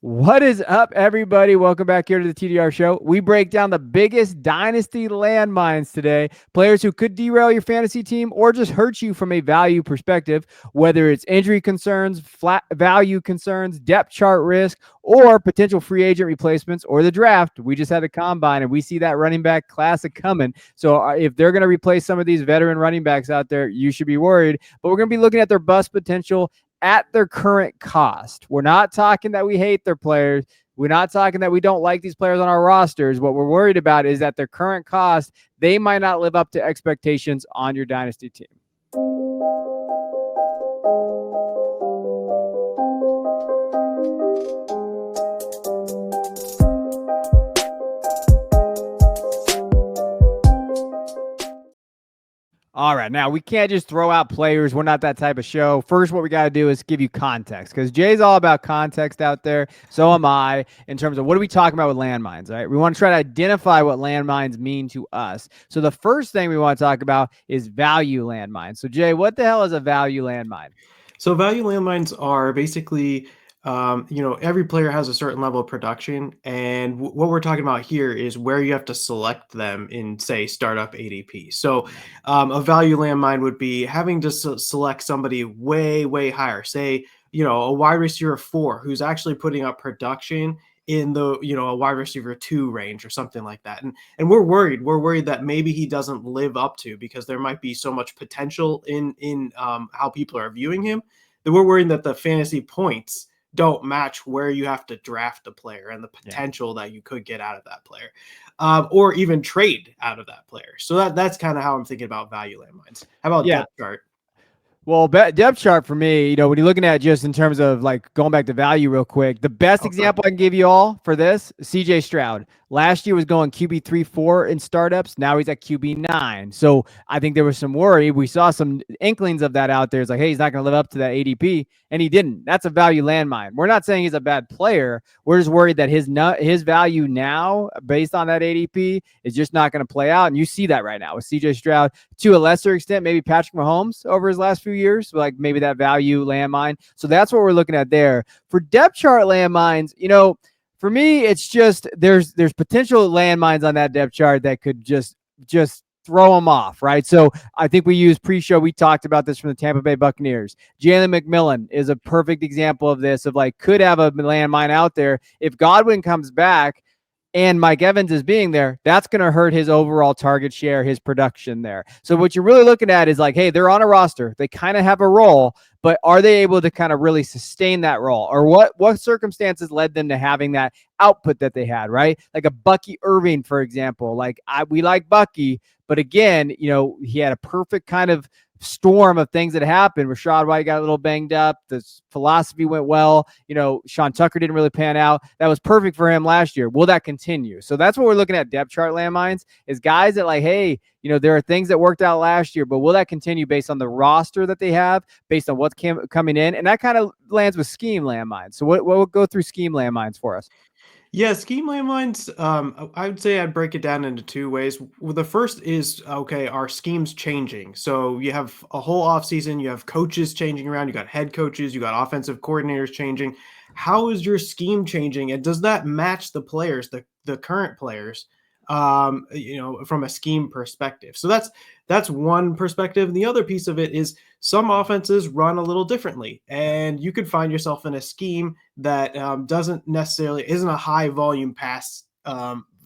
What is up, everybody? Welcome back here to the TDR Show. We break down the biggest Dynasty landmines today, players who could derail your fantasy team or just hurt you from a value perspective, whether it's injury concerns, flat value concerns, depth chart risk, or potential free agent replacements or the draft. We just had a combine and we see that running back classic coming. So if they're going to replace some of these veteran running backs out there, you should be worried. But we're going to be looking at their bust potential at their current cost. We're not talking that we hate their players. We're not talking that we don't like these players on our rosters. What we're worried about is that their current cost, they might not live up to expectations on your dynasty team. All right, now we can't just throw out players. We're not that type of show. First, what we got to do is give you context, because Jay's all about context out there. So am I, in terms of what are we talking about with landmines, right? We want to try to identify what landmines mean to us. So the first thing we want to talk about is value landmines. So Jay, what the hell is a value landmine? So value landmines are basically, every player has a certain level of production. And what we're talking about here is where you have to select them in, say, startup ADP. So a value landmine would be having to select somebody way, way higher, say, a wide receiver 4 who's actually putting up production in the, a wide receiver 2 range or something like that. And we're worried that maybe he doesn't live up to, because there might be so much potential in how people are viewing him, that we're worried that the fantasy points don't match where you have to draft a player and the potential that you could get out of that player, or even trade out of that player. So that's kind of how I'm thinking about value landmines. How about depth chart? Well, depth chart for me, when you're looking at just in terms of like going back to value real quick, the best example I can give you all for this, CJ Stroud. Last year was going QB 3-4 in startups. Now he's at QB 9. So I think there was some worry. We saw some inklings of that out there. It's like, hey, he's not going to live up to that ADP, and he didn't. That's a value landmine. We're not saying he's a bad player. We're just worried that his value now, based on that ADP, is just not going to play out. And you see that right now with CJ Stroud. To a lesser extent, maybe Patrick Mahomes over his last few years, like maybe that value landmine. So that's what we're looking at there. For depth chart landmines, for me, it's just there's potential landmines on that depth chart that could just throw them off, right? So I think we used pre-show. We talked about this from the Tampa Bay Buccaneers. Jalen McMillan is a perfect example of this, of like could have a landmine out there. If Godwin comes back and Mike Evans is being there, that's going to hurt his overall target share, his production there. So what you're really looking at is like, hey, they're on a roster. They kind of have a role, but are they able to kind of really sustain that role? Or what circumstances led them to having that output that they had, right? Like a Bucky Irving, for example. Like we like Bucky, but again, he had a perfect kind of storm of things that happened. Rashad White got a little banged up. The philosophy went well. Sean Tucker didn't really pan out. That was perfect for him last year. Will that continue? So that's what we're looking at depth chart landmines, is guys that like, hey, there are things that worked out last year, but will that continue based on the roster that they have, based on what's coming in? And that kind of lands with scheme landmines. So what will go through scheme landmines for us? Yeah, scheme landmines, I would say I'd break it down into 2 ways. Well, the first is, okay, are schemes changing? So you have a whole offseason, you have coaches changing around, you got head coaches, you got offensive coordinators changing. How is your scheme changing? And does that match the players, the current players, from a scheme perspective? So that's one perspective. The other piece of it is some offenses run a little differently, and you could find yourself in a scheme that isn't a high volume pass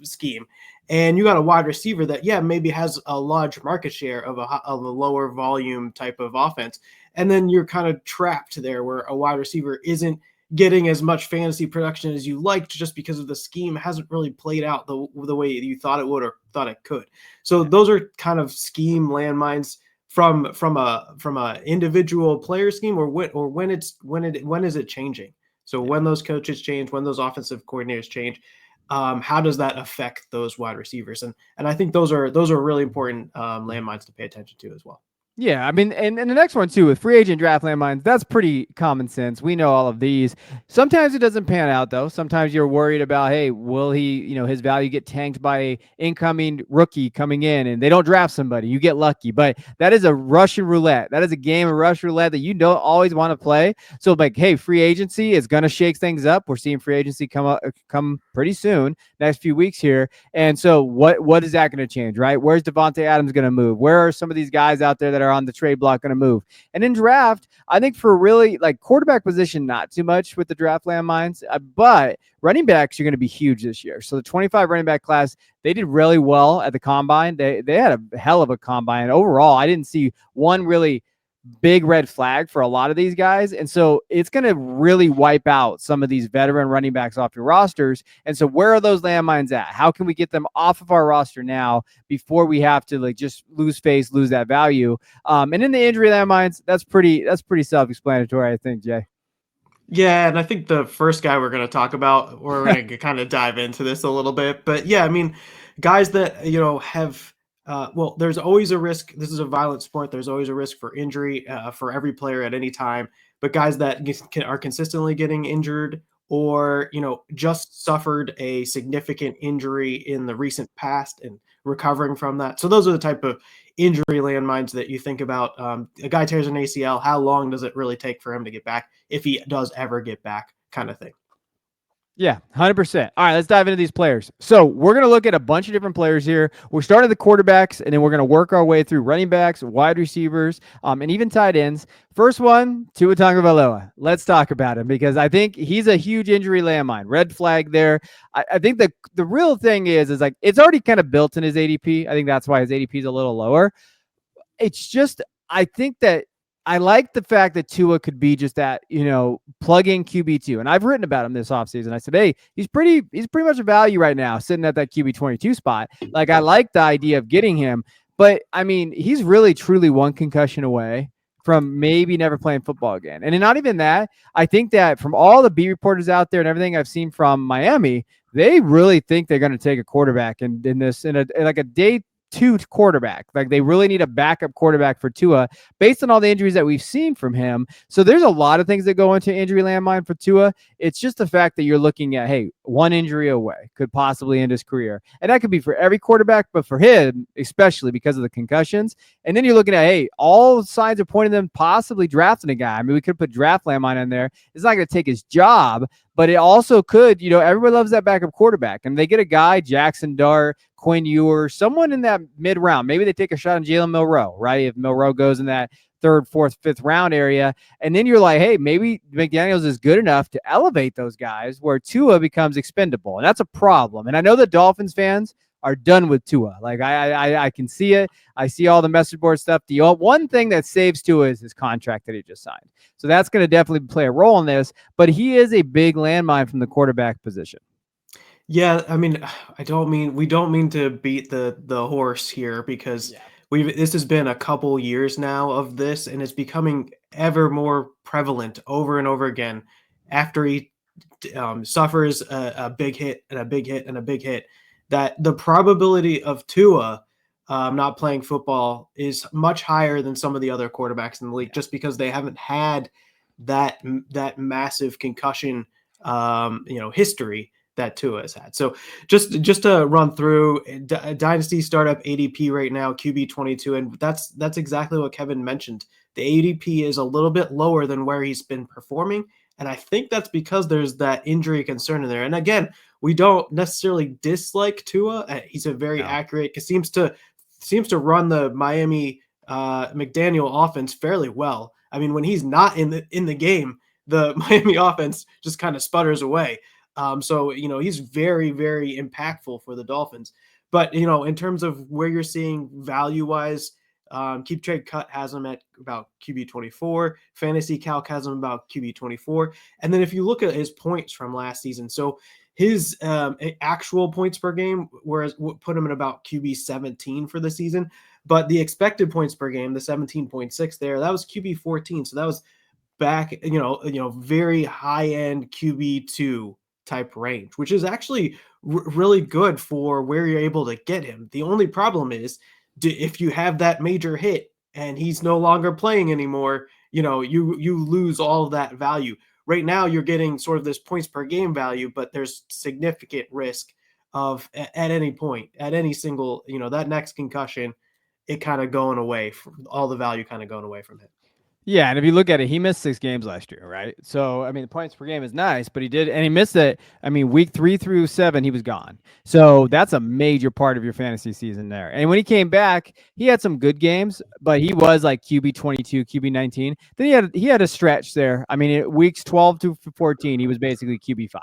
scheme, and you got a wide receiver that maybe has a large market share of a lower volume type of offense, and then you're kind of trapped there where a wide receiver isn't getting as much fantasy production as you liked, just because of the scheme hasn't really played out the way you thought it would or thought it could. So those are kind of scheme landmines from a individual player scheme, or when is it changing? So when those coaches change, when those offensive coordinators change, how does that affect those wide receivers? And I think those are really important landmines to pay attention to as well. Yeah, I mean, and the next one too with free agent draft landmines, that's pretty common sense. We know all of these. Sometimes it doesn't pan out though. Sometimes you're worried about, hey, will he, his value get tanked by a incoming rookie coming in and they don't draft somebody. You get lucky. But that is a Russian roulette. That is a game of Russian roulette that you don't always want to play. So like, hey, free agency is gonna shake things up. We're seeing free agency come pretty soon, next few weeks here. And so what is that going to change, right? Where's Devontae Adams going to move? Where are some of these guys out there that are on the trade block going to move? And in draft, I think for really like quarterback position, not too much with the draft landmines, but running backs are going to be huge this year. So the 25 running back class, they did really well at the combine. They had a hell of a combine. Overall, I didn't see one really big red flag for a lot of these guys. And so it's going to really wipe out some of these veteran running backs off your rosters. And so where are those landmines at? How can we get them off of our roster now before we have to like just lose that value? And in the injury landmines, that's pretty self-explanatory, I think, Jay. Yeah, and I think the first guy we're going to talk about, we're going to kind of dive into this a little bit. But yeah, I mean, guys that, have, well, there's always a risk. This is a violent sport. There's always a risk for injury for every player at any time. But guys that are consistently getting injured or, just suffered a significant injury in the recent past and recovering from that. So those are the type of injury landmines that you think about. A guy tears an ACL, how long does it really take for him to get back, if he does ever get back, kind of thing? Yeah, 100%. All right, let's dive into these players. So we're going to look at a bunch of different players here. We're starting at the quarterbacks, and then we're going to work our way through running backs, wide receivers, and even tight ends. First one, Tua Tagovailoa. Let's talk about him because I think he's a huge injury landmine. Red flag there. I think the real thing is like it's already kind of built in his ADP. I think that's why his ADP is a little lower. It's just I think that I like the fact that Tua could be just that, plug-in QB2. And I've written about him this offseason. I said, hey, he's pretty much a value right now, sitting at that QB22 spot. Like, I like the idea of getting him. But, I mean, he's really, truly one concussion away from maybe never playing football again. And not even that, I think that from all the beat reporters out there and everything I've seen from Miami, they really think they're going to take a quarterback in a day 2 quarterback. Like they really need a backup quarterback for Tua based on all the injuries that we've seen from him. So there's a lot of things that go into injury landmine for Tua. It's just the fact that you're looking at, hey, one injury away could possibly end his career. And that could be for every quarterback, but for him, especially because of the concussions. And then you're looking at, hey, all signs are pointing them possibly drafting a guy. I mean, we could put draft landmine in there. It's not going to take his job, but it also could, everybody loves that backup quarterback. And they get a guy, Jackson Dart, Quinn Ewers, someone in that mid round. Maybe they take a shot on Jalen Milroe, right? If Milroe goes in that 3rd, 4th, 5th round area. And then you're like, hey, maybe McDaniels is good enough to elevate those guys where Tua becomes expendable. And that's a problem. And I know the Dolphins fans are done with Tua. Like I can see it. I see all the message board stuff. The one thing that saves Tua is his contract that he just signed. So that's going to definitely play a role in this, but he is a big landmine from the quarterback position. Yeah, I mean, we don't mean to beat the horse here because this has been a couple years now of this, and it's becoming ever more prevalent over and over again after he suffers a big hit and a big hit and a big hit, that the probability of Tua not playing football is much higher than some of the other quarterbacks in the league, just because they haven't had that massive concussion history that Tua has had. So just to run through Dynasty startup ADP right now, QB 22, and that's exactly what Kevin mentioned. The ADP is a little bit lower than where he's been performing, and I think that's because there's that injury concern in there. And again, we don't necessarily dislike Tua. He's a very accurate, seems to run the Miami McDaniel offense fairly well. I mean, when he's not in the game, the Miami offense just kind of sputters away. So, he's very, very impactful for the Dolphins. But, in terms of where you're seeing value-wise, Keep Trade Cut has him at about QB 24. Fantasy Calc has him about QB 24. And then if you look at his points from last season, so his actual points per game put him at about QB 17 for the season. But the expected points per game, the 17.6 there, that was QB 14. So that was back, very high-end QB2 type range, which is actually really good for where you're able to get him. The only problem is if you have that major hit and he's no longer playing anymore, you lose all of that value. Right now, you're getting sort of this points per game value, but there's significant risk of at any point, at any single, that next concussion, it kind of going away, all the value kind of going away from it. Yeah, and if you look at it, he missed 6 games last year, right? So, I mean, the points per game is nice, but he did, and he missed it. I mean, week 3 through 7, he was gone. So that's a major part of your fantasy season there. And when he came back, he had some good games, but he was like QB 22, QB 19. Then he had a stretch there. I mean, weeks 12 to 14, he was basically QB 5,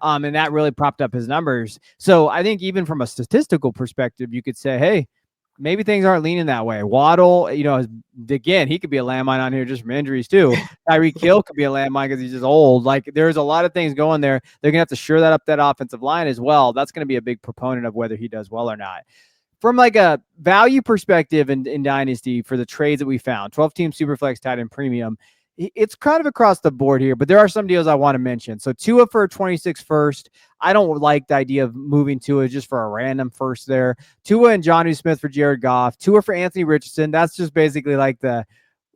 and that really propped up his numbers. So I think even from a statistical perspective, you could say, hey, maybe things aren't leaning that way. Waddle, again, he could be a landmine on here just from injuries too. Tyreek Hill could be a landmine because he's just old. Like, there's a lot of things going there. They're going to have to shore that up, that offensive line as well. That's going to be a big proponent of whether he does well or not. From like a value perspective in Dynasty for the trades that we found, 12-team Superflex tight end premium, it's kind of across the board here, but there are some deals I want to mention. So Tua for a 26 first. I don't like the idea of moving Tua just for a random first there. Tua and Jonnu Smith for Jared Goff. Tua for Anthony Richardson. That's just basically like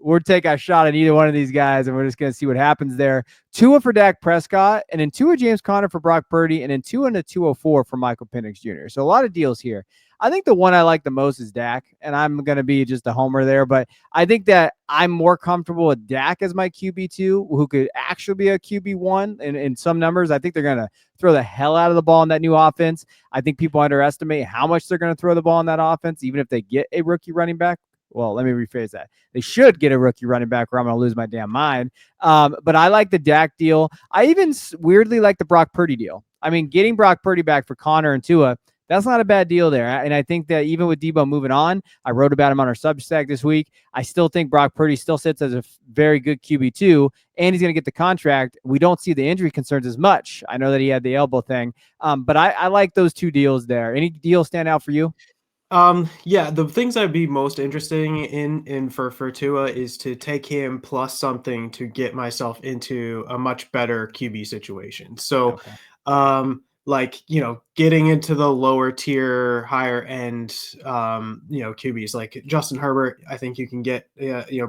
we'll take a shot at either one of these guys, and we're just going to see what happens there. Tua for Dak Prescott, and then Tua James Conner for Brock Purdy, and then Tua and a 204 for Michael Penix Jr. So a lot of deals here. I think the one I like the most is Dak, and I'm going to be just a homer there, but I think that I'm more comfortable with Dak as my QB2, who could actually be a QB1 in some numbers. I think they're going to throw the hell out of the ball in that new offense. I think people underestimate how much they're going to throw the ball in that offense, even if they get a rookie running back. Well, let me rephrase that. They should get a rookie running back or I'm going to lose my damn mind. But I like the Dak deal. I even weirdly like the Brock Purdy deal. I mean, getting Brock Purdy back for Connor and Tua, that's not a bad deal there. And I think that even with Debo moving on, I wrote about him on our Substack this week. I still think Brock Purdy still sits as a very good QB2, and he's going to get the contract. We don't see the injury concerns as much. I know that he had the elbow thing, but I like those two deals there. Any deals stand out for you? Yeah, the things I'd be most interested in for Tua is to take him plus something to get myself into a much better QB situation. So, Okay. like, getting into the lower tier, higher end, QBs like Justin Herbert, I think you can get,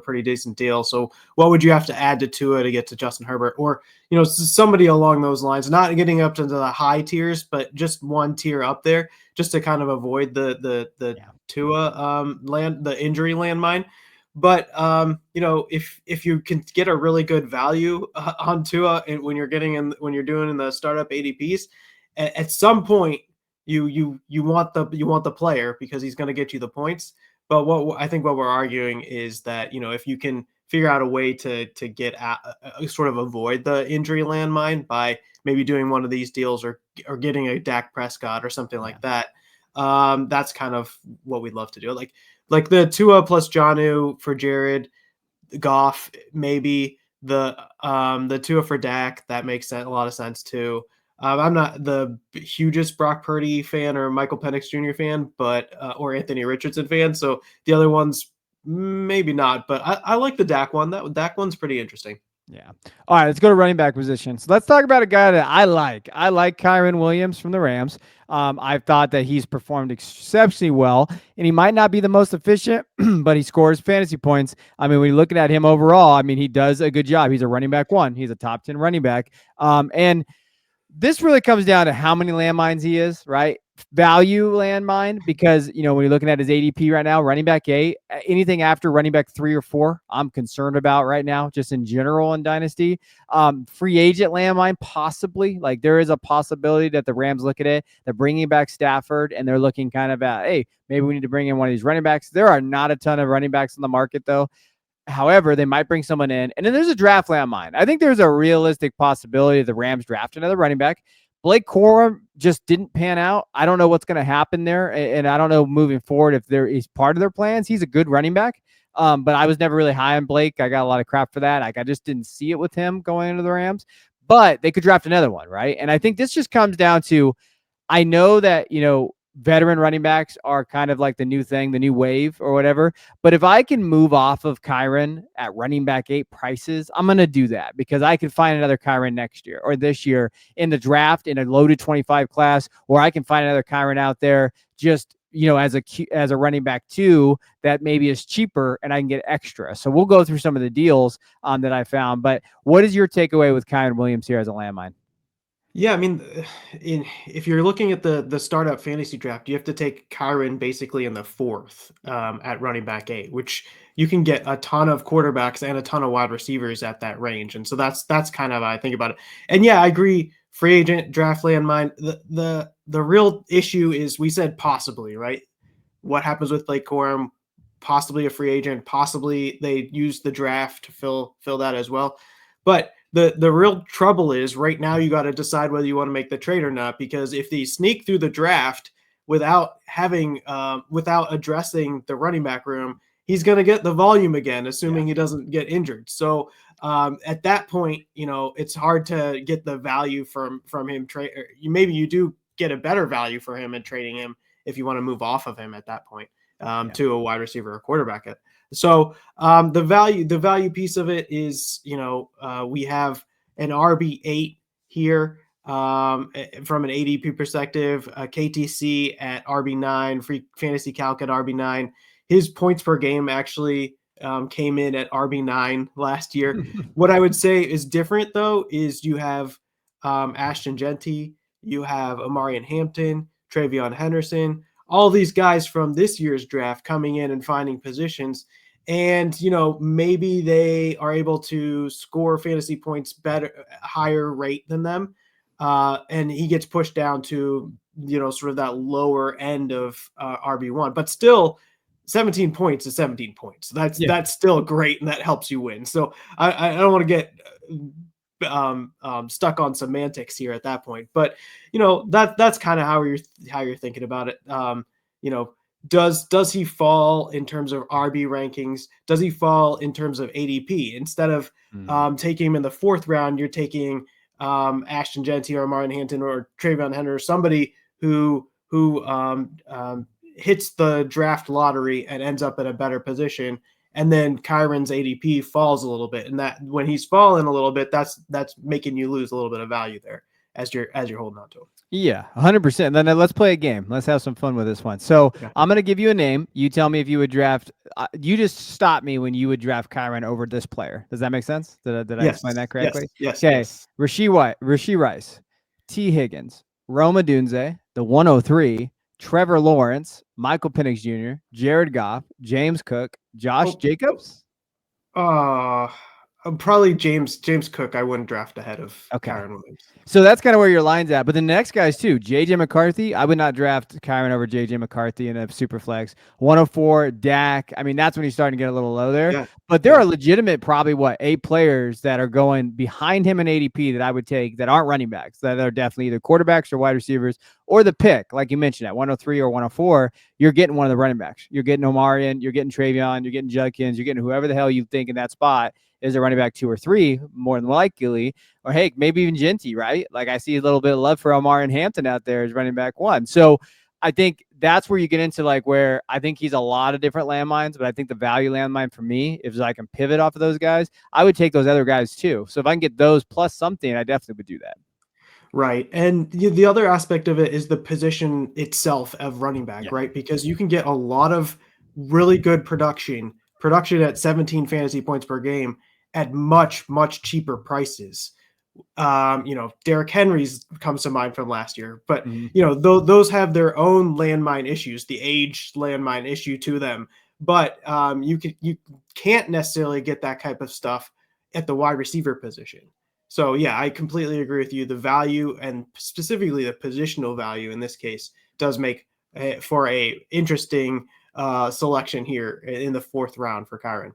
pretty decent deal. So what would you have to add to Tua to get to Justin Herbert, or, somebody along those lines, not getting up to the high tiers, but just one tier up there, just to kind of avoid the Tua the injury landmine. But if you can get a really good value on Tua, and when you're doing in the startup ADPs, at some point you want the player because he's going to get you the points. But what I think what we're arguing is that if you can figure out a way to get sort of avoid the injury landmine by maybe doing one of these deals or getting a Dak Prescott or something like that, that's kind of what we'd love to do. Like the Tua plus Jonnu for Jared Goff, maybe the Tua for Dak, that makes a lot of sense too. I'm not the hugest Brock Purdy fan or Michael Penix Jr. fan, but or Anthony Richardson fan. So the other ones maybe not, but I like the Dak one. That Dak one's pretty interesting. Yeah. All right, let's go to running back position. So let's talk about a guy that I like. I like Kyren Williams from the Rams. I've thought that he's performed exceptionally well, and he might not be the most efficient, but he scores fantasy points. I mean, when you're looking at him overall, I mean, he does a good job. He's a running back 1. He's a top 10 running back. And this really comes down to how many landmines he is, right? Value landmine, because, when you're looking at his ADP right now, running back 8, anything after running back 3 or 4, I'm concerned about right now, just in general in Dynasty. Free agent landmine, possibly. Like, there is a possibility that the Rams look at it. They're bringing back Stafford, and they're looking kind of at, hey, maybe we need to bring in one of these running backs. There are not a ton of running backs in the market, though. However, they might bring someone in. And then there's a draft landmine. I think there's a realistic possibility the Rams draft another running back. Blake Corum just didn't pan out. I don't know what's going to happen there. And I don't know moving forward if there is part of their plans. He's a good running back. But I was never really high on Blake. I got a lot of crap for that. Like, I just didn't see it with him going into the Rams. But they could draft another one, right? And I think this just comes down to, I know that, veteran running backs are kind of like the new thing, the new wave or whatever. But if I can move off of Kyren at running back 8 prices, I'm going to do that because I can find another Kyren next year or this year in the draft in a loaded 25 class, or I can find another Kyren out there just as a running back too, that maybe is cheaper and I can get extra. So we'll go through some of the deals that I found. But what is your takeaway with Kyren Williams here as a landmine? Yeah, I mean, if you're looking at the startup fantasy draft, you have to take Kyren basically in the fourth at running back 8, which you can get a ton of quarterbacks and a ton of wide receivers at that range, and so that's kind of how I think about it. And yeah, I agree. Free agent draft landmine. The real issue is we said possibly, right? What happens with Blake Corum? Possibly a free agent. Possibly they use the draft to fill that as well. But the real trouble is right now you got to decide whether you want to make the trade or not, because if they sneak through the draft without addressing the running back room, he's going to get the volume again, assuming he doesn't get injured. So at that point, it's hard to get the value from him. Maybe you do get a better value for him in trading him if you want to move off of him at that point to a wide receiver or quarterback. So the value piece of it is, we have an RB8 here from an ADP perspective, KTC at RB9, free fantasy calc at RB9. His points per game actually came in at RB9 last year. What I would say is different, though, is you have Ashton Genty, you have Amarian Hampton, Travion Henderson, all these guys from this year's draft coming in and finding positions. And, maybe they are able to score fantasy points higher rate than them. And he gets pushed down to, sort of that lower end of RB1, but still 17 points is 17 points. That's still great. And that helps you win. So I don't want to get stuck on semantics here at that point, but that's kind of how you're thinking about it. Does he fall in terms of RB rankings? Does he fall in terms of ADP? Instead of taking him in the 4th round, you're taking Ashton Genty or Martin Hampton or Travion Henderson, or somebody who hits the draft lottery and ends up in a better position. And then Kyren's ADP falls a little bit, and that when he's fallen a little bit, that's making you lose a little bit of value there as you're holding on to him. Yeah, 100%. Then let's play a game. Let's have some fun with this one. So I'm going to give you a name. You tell me if you would draft. You just stop me when you would draft Kyren over this player. Does that make sense? Did I explain that correctly? Yes. Okay. Yes. Rashee Rice, T. Higgins, Rome Odunze, the 103, Trevor Lawrence, Michael Penix Jr., Jared Goff, James Cook, Josh Jacobs. Probably James Cook. I wouldn't draft ahead of Kyren Williams. So that's kind of where your line's at. But the next guys too, JJ McCarthy. I would not draft Kyren over JJ McCarthy in a super flex. 104 Dak. I mean, that's when he's starting to get a little low there. Yeah. But there are legitimate, probably 8 players that are going behind him in ADP that I would take that aren't running backs, that are definitely either quarterbacks or wide receivers, or the pick, like you mentioned, at 103 or 104, you're getting one of the running backs. You're getting Omarion, you're getting Travion, you're getting Judkins, you're getting whoever the hell you think in that spot is a running back 2 or 3, more than likely, or hey, maybe even Genty, right? Like I see a little bit of love for Amarian Hampton out there as running back 1. So I think that's where you get into where I think he's a lot of different landmines, but I think the value landmine for me, if I can pivot off of those guys, I would take those other guys too. So if I can get those plus something, I definitely would do that. Right. And the other aspect of it is the position itself of running back, right? Because you can get a lot of really good production at 17 fantasy points per game at much, much cheaper prices. Derrick Henry's comes to mind from last year, but those have their own landmine issues, the age landmine issue to them. But you can't necessarily get that type of stuff at the wide receiver position. So yeah, I completely agree with you. The value, and specifically the positional value in this case, does make for a interesting selection here in the 4th round for Kyren.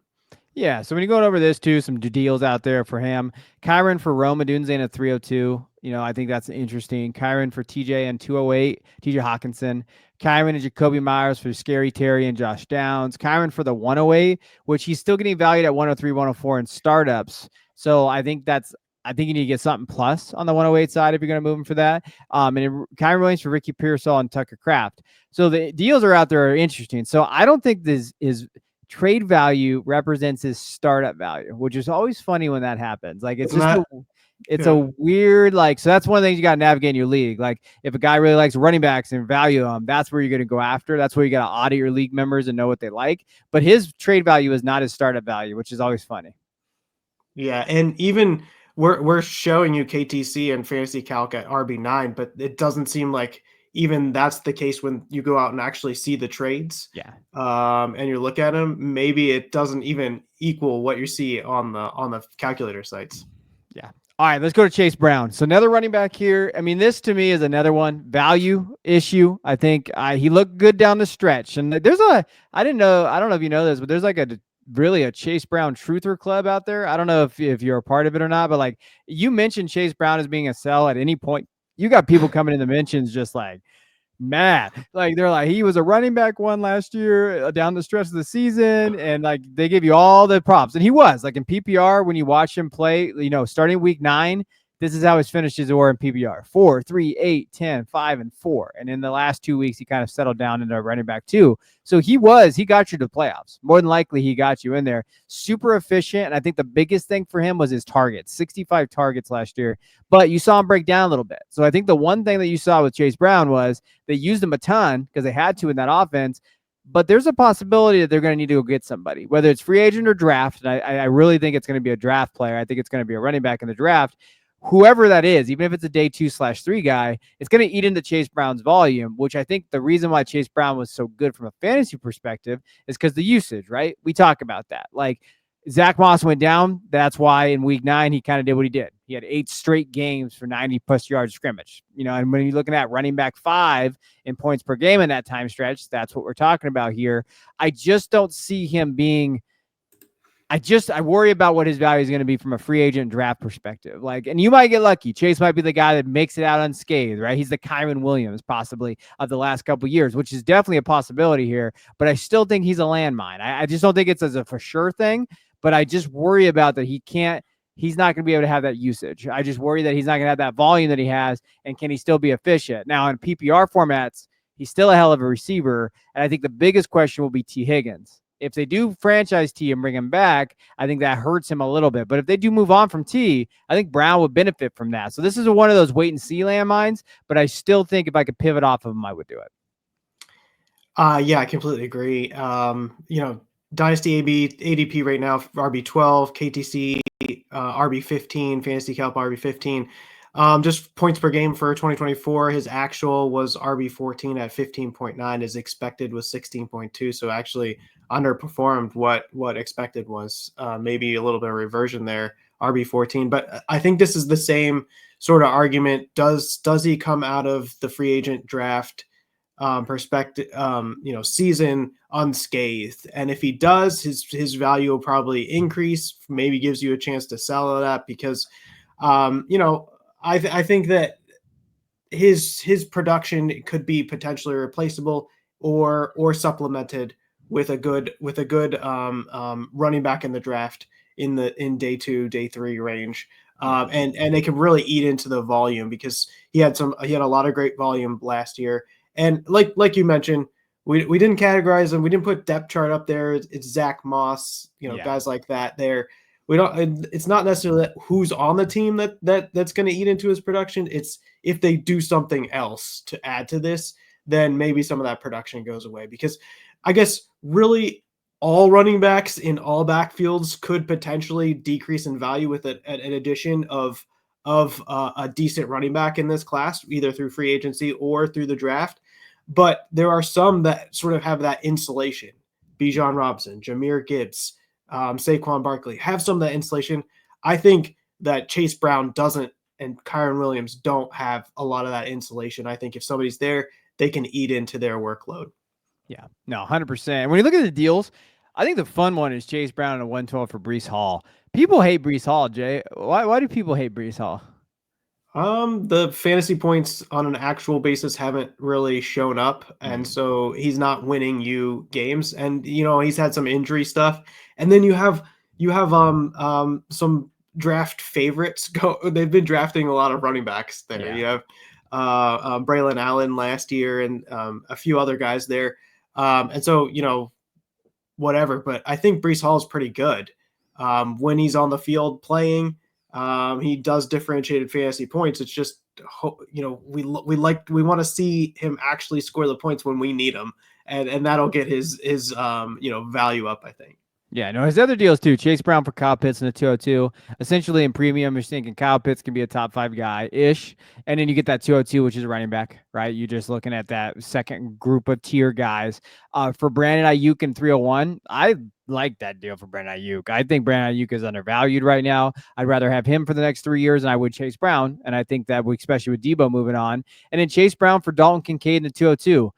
Yeah, so when you go over this too, some deals out there for him. Kyren for Rome Odunze at 302. I think that's interesting. Kyren for TJ and 208, TJ Hockenson. Kyren and Jacoby Myers for Scary Terry and Josh Downs. Kyren for the 108, which he's still getting valued at 103, 104 in startups. So I think you need to get something plus on the 108 side if you're going to move him for that. And Kyren Williams for Ricky Pearsall and Tucker Kraft. So the deals are out there are interesting. So I don't think this is trade value represents his startup value, which is always funny when that happens. Like it's It's a Yeah. weird, like, so that's one of the things you got to navigate in your league. Like, if a guy really likes running backs and value them, that's where you're going to go after. That's where you got to audit your league members and know what they like. But his trade value is not his startup value, which is always funny. Yeah, and even we're showing you KTC and Fantasy Calc at RB9, but it doesn't seem like even that's the case when you go out and actually see the trades. Yeah. And you look at them, maybe it doesn't even equal what you see on the calculator sites. Yeah. All right, let's go to Chase Brown. So another running back here. I mean, this to me is another one value issue. I think he looked good down the stretch, and there's I don't know if you know this, but there's like really a Chase Brown truther club out there. I don't know if you're a part of it or not, but like you mentioned Chase Brown as being a sell at any point. You got people coming in the mentions just like mad. Like they're like, he was a running back one last year down the stretch of the season, and like they give you all the props. And he was like in PPR when you watch him play, starting week 9. This is how his finishes were in PPR: 4, 3, 8, 10, 5, and 4. And in the last 2 weeks, he kind of settled down into a running back 2. So he got you to playoffs. More than likely, he got you in there. Super efficient. And I think the biggest thing for him was his targets: 65 targets last year. But you saw him break down a little bit. So I think the one thing that you saw with Chase Brown was they used him a ton because they had to in that offense. But there's a possibility that they're going to need to go get somebody, whether it's free agent or draft. And I really think it's going to be a draft player. I think it's going to be a running back in the draft. Whoever that is, even if it's a day 2/3 guy, it's going to eat into Chase Brown's volume, which I think the reason why Chase Brown was so good from a fantasy perspective is because the usage, right? We talk about that. Like Zach Moss went down. That's why in week 9, he kind of did what he did. He had 8 straight games for 90+ yards scrimmage. And when you're looking at running back 5 in points per game in that time stretch, that's what we're talking about here. I just don't see him being I worry about what his value is going to be from a free agent draft perspective. Like, and you might get lucky. Chase might be the guy that makes it out unscathed, right? He's the Kyren Williams possibly of the last couple of years, which is definitely a possibility here. But I still think he's a landmine. I just don't think it's as a for sure thing. But I just worry about that he's not going to be able to have that usage. I just worry that he's not going to have that volume that he has. And can he still be efficient? Now, in PPR formats, he's still a hell of a receiver. And I think the biggest question will be T. Higgins. If they do franchise T and bring him back, I think that hurts him a little bit. But if they do move on from T, I think Brown would benefit from that. So this is one of those wait and see landmines, but I still think if I could pivot off of him, I would do it. Yeah, I completely agree. Dynasty ADP right now, RB12, KTC, RB15, Fantasy Calc RB15. Just points per game for 2024. His actual was RB14 at 15.9. His expected was 16.2. So actually underperformed what expected was. Maybe a little bit of reversion there, RB14. But I think this is the same sort of argument. Does he come out of the free agent draft perspective, season unscathed? And if he does, his value will probably increase. Maybe gives you a chance to sell that because, I think that his production could be potentially replaceable or supplemented with a good running back in the draft in day 2, day 3 range. And they can really eat into the volume because he had a lot of great volume last year. And like you mentioned, we didn't categorize them. We didn't put depth chart up there. It's Zach Moss, guys like that there. We don't. It's not necessarily who's on the team that's going to eat into his production. It's if they do something else to add to this, then maybe some of that production goes away. Because I guess really all running backs in all backfields could potentially decrease in value with an addition of a decent running back in this class, either through free agency or through the draft. But there are some that sort of have that insulation. Bijan Robinson, Jahmyr Gibbs, Saquon Barkley have some of that insulation. I think that Chase Brown doesn't, and Kyren Williams don't have a lot of that insulation. I think if somebody's there, they can eat into their workload. Yeah, no, 100%. When you look at the deals, I think the fun one is Chase Brown and a 112 for Breece Hall. People hate Breece Hall, Jay. Why do people hate Breece Hall? The fantasy points on an actual basis haven't really shown up, and so he's not winning you games. And he's had some injury stuff, and then you have some draft favorites go. They've been drafting a lot of running backs there. Yeah. You have Braylon Allen last year, and a few other guys there, and so whatever. But I think Breece Hall is pretty good when he's on the field playing. He does differentiated fantasy points. It's just, we want to see him actually score the points when we need him, and that'll get his value up, I think. Yeah, no, his other deals too. Chase Brown for Kyle Pitts in the 202. Essentially in premium, you're thinking Kyle Pitts can be a top 5 guy ish. And then you get that 202, which is a running back, right? You're just looking at that second group of tier guys. For Brandon Ayuk in 301, I like that deal for Brandon Ayuk. I think Brandon Ayuk is undervalued right now. I'd rather have him for the next 3 years than I would Chase Brown. And I think that, especially with Debo moving on. And then Chase Brown for Dalton Kincaid in the 202.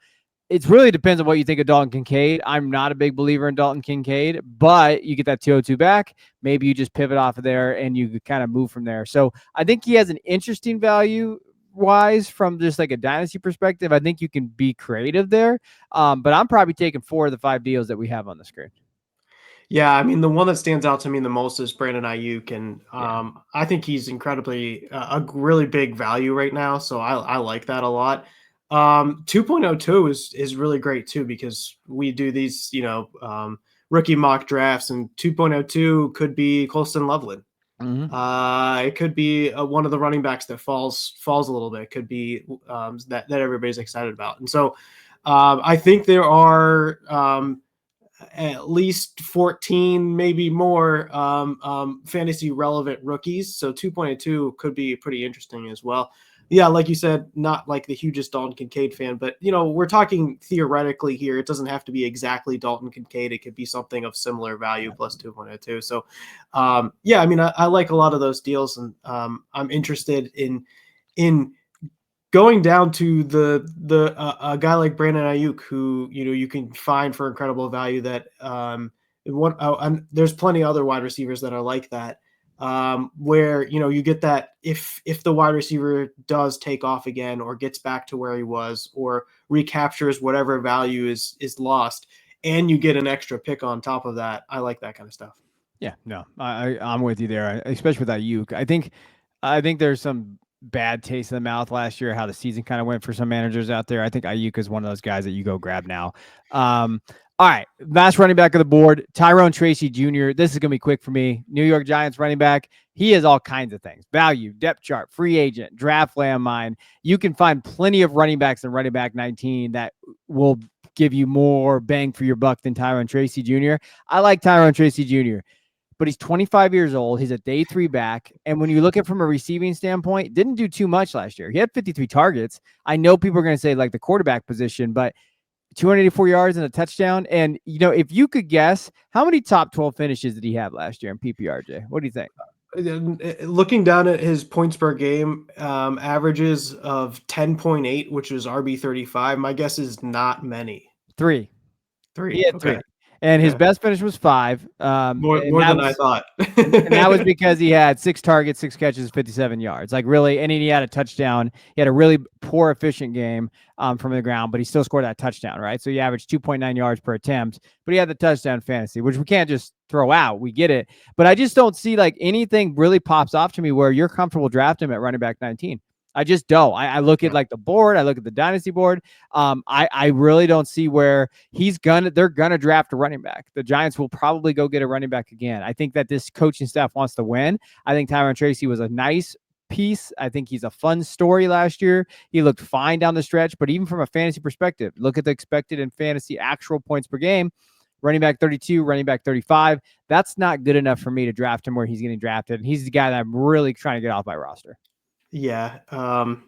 It really depends on what you think of Dalton Kincaid. I'm not a big believer in Dalton Kincaid, but you get that 202 back. Maybe you just pivot off of there and you kind of move from there. So I think he has an interesting value wise from just like a dynasty perspective. I think you can be creative there. But I'm probably taking 4 of the 5 deals that we have on the screen. Yeah, I mean, the one that stands out to me the most is Brandon Ayuk, and I think he's incredibly a really big value right now. So I like that a lot. 2.02 is really great too, because we do these rookie mock drafts, and 2.02 could be Colston Loveland. It could be one of the running backs that falls a little bit. It could be that everybody's excited about, and so I think there are at least 14, maybe more fantasy relevant rookies. So 2.2 could be pretty interesting as well. Yeah, like you said, not like the hugest Dalton Kincaid fan, but we're talking theoretically here. It doesn't have to be exactly Dalton Kincaid. It could be something of similar value plus 2.02. So yeah, I mean, I like a lot of those deals, and I'm interested in going down to a guy like Brandon Ayuk, who you can find for incredible value. That there's plenty of other wide receivers that are like that, where you get that if the wide receiver does take off again, or gets back to where he was, or recaptures whatever value is lost, and you get an extra pick on top of that. I like that kind of stuff. Yeah, no, I'm with you there, especially with Ayuk. I think there's some bad taste in the mouth last year, how the season kind of went for some managers out there. I think Ayuk is one of those guys that you go grab now. All right, last running back of the board, Tyrone Tracy Jr. This is going to be quick for me. New York Giants running back. He has all kinds of things. Value, depth chart, free agent, draft landmine. You can find plenty of running backs in running back 19 that will give you more bang for your buck than Tyrone Tracy Jr. I like Tyrone Tracy Jr., but he's 25 years old. He's a day 3 back. And when you look at it from a receiving standpoint, didn't do too much last year. He had 53 targets. I know people are going to say like the quarterback position, but 284 yards and a touchdown. And, if you could guess, how many top 12 finishes did he have last year in PPRJ? What do you think? Looking down at his points per game averages of 10.8, which is RB35, my guess is not many. 3. He had Okay. 3. And his best finish was 5. More than I thought. And that was because he had 6 targets, 6 catches, 57 yards. Like really, and he had a touchdown. He had a really poor efficient game from the ground, but he still scored that touchdown, right? So he averaged 2.9 yards per attempt, but he had the touchdown fantasy, which we can't just throw out. We get it. But I just don't see like anything really pops off to me where you're comfortable drafting him at running back 19. I just don't. I look at like the board. I look at the dynasty board. I really don't see where they're gonna draft a running back. The Giants will probably go get a running back again. I think that this coaching staff wants to win. I think Tyrone Tracy was a nice piece. I think he's a fun story last year. He looked fine down the stretch, but even from a fantasy perspective, look at the expected in fantasy actual points per game. Running back 32, running back 35. That's not good enough for me to draft him where he's getting drafted. And he's the guy that I'm really trying to get off my roster. Yeah. The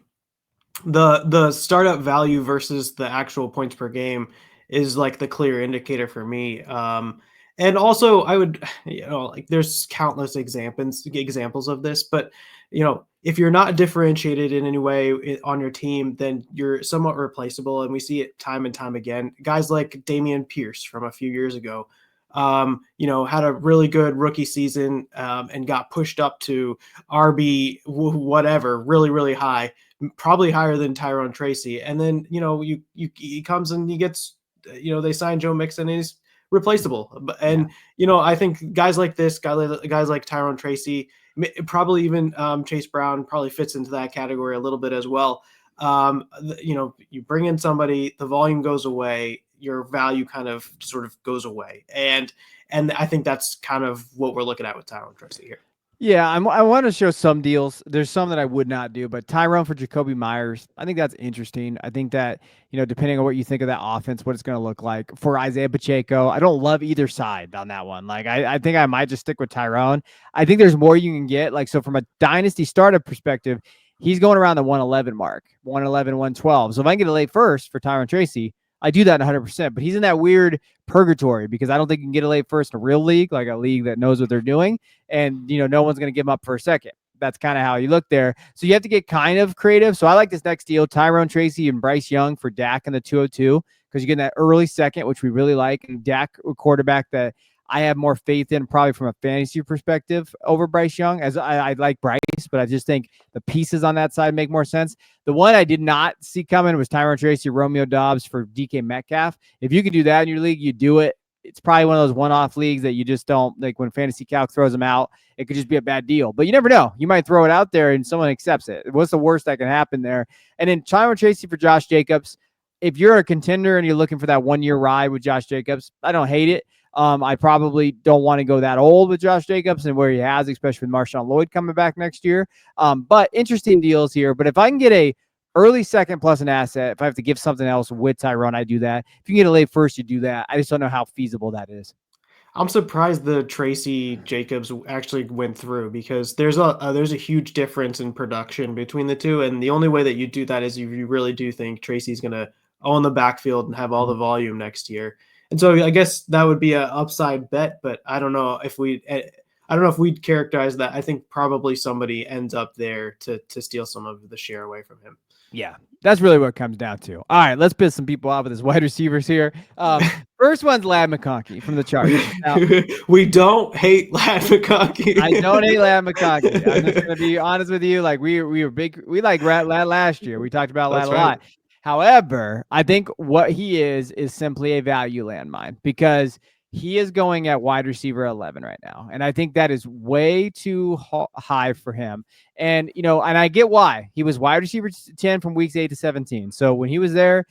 startup value versus the actual points per game is like the clear indicator for me. And also I would, like there's countless examples of this, but if you're not differentiated in any way on your team, then you're somewhat replaceable. And we see it time and time again. Guys like Dameon Pierce from a few years ago, had a really good rookie season and got pushed up to RB whatever, really, really high, probably higher than Tyrone Tracy. And then, he comes and he gets, they sign Joe Mixon and he's replaceable. And, I think guys like this, guys like Tyrone Tracy, probably even Chase Brown probably fits into that category a little bit as well. You bring in somebody, the volume goes away, your value kind of sort of goes away. And I think that's kind of what we're looking at with Tyrone Tracy here. Yeah, I want to show some deals. There's some that I would not do, but Tyrone for Jacoby Myers, I think that's interesting. I think that, depending on what you think of that offense, what it's going to look like for Isaiah Pacheco, I don't love either side on that one. Like, I think I might just stick with Tyrone. I think there's more you can get. Like, so from a dynasty startup perspective, he's going around the 111 mark, 111, 112. So if I can get a late first for Tyrone Tracy, I do that 100%, but he's in that weird purgatory because I don't think you can get a late first in a real league, like a league that knows what they're doing. And, no one's going to give him up for a second. That's kind of how you look there. So you have to get kind of creative. So I like this next deal, Tyrone Tracy and Bryce Young for Dak in the 202, because you get that early second, which we really like. And Dak, a quarterback that I have more faith in probably from a fantasy perspective over Bryce Young, as I like Bryce, but I just think the pieces on that side make more sense. The one I did not see coming was Tyrone Tracy, Romeo Dobbs for DK Metcalf. If you can do that in your league, you do it. It's probably one of those one-off leagues that you just don't like. When Fantasy Calc throws them out, it could just be a bad deal, but you never know. You might throw it out there and someone accepts it. What's the worst that can happen there? And then Tyrone Tracy for Josh Jacobs. If you're a contender and you're looking for that 1 year ride with Josh Jacobs, I don't hate it. I probably don't want to go that old with Josh Jacobs and where he has, especially with Marshawn Lloyd coming back next year. But interesting deals here. But if I can get a early second plus an asset, if I have to give something else with Tyrone, I do that. If you can get a late first, you do that. I just don't know how feasible that is. I'm surprised the Tracy Jacobs actually went through because there's a huge difference in production between the two, and the only way that you do that is if you really do think Tracy's gonna own the backfield and have all the volume next year. And so I guess that would be an upside bet, but I don't know if we'd characterize that. I think probably somebody ends up there to steal some of the share away from him. Yeah, that's really what it comes down to. All right, let's piss some people off with his wide receivers here. First one's Lad McConkey from the Chargers. Now, we don't hate Lad McConkey. I don't hate Lad McConkey. I'm just gonna be honest with you. Like we were big. We like Lad last year. We talked about Lad a lot. However, I think what he is simply a value landmine because he is going at wide receiver 11 right now. And I think that is way too high for him. And, and I get why. He was wide receiver 10 from weeks 8 to 17. So when he was there,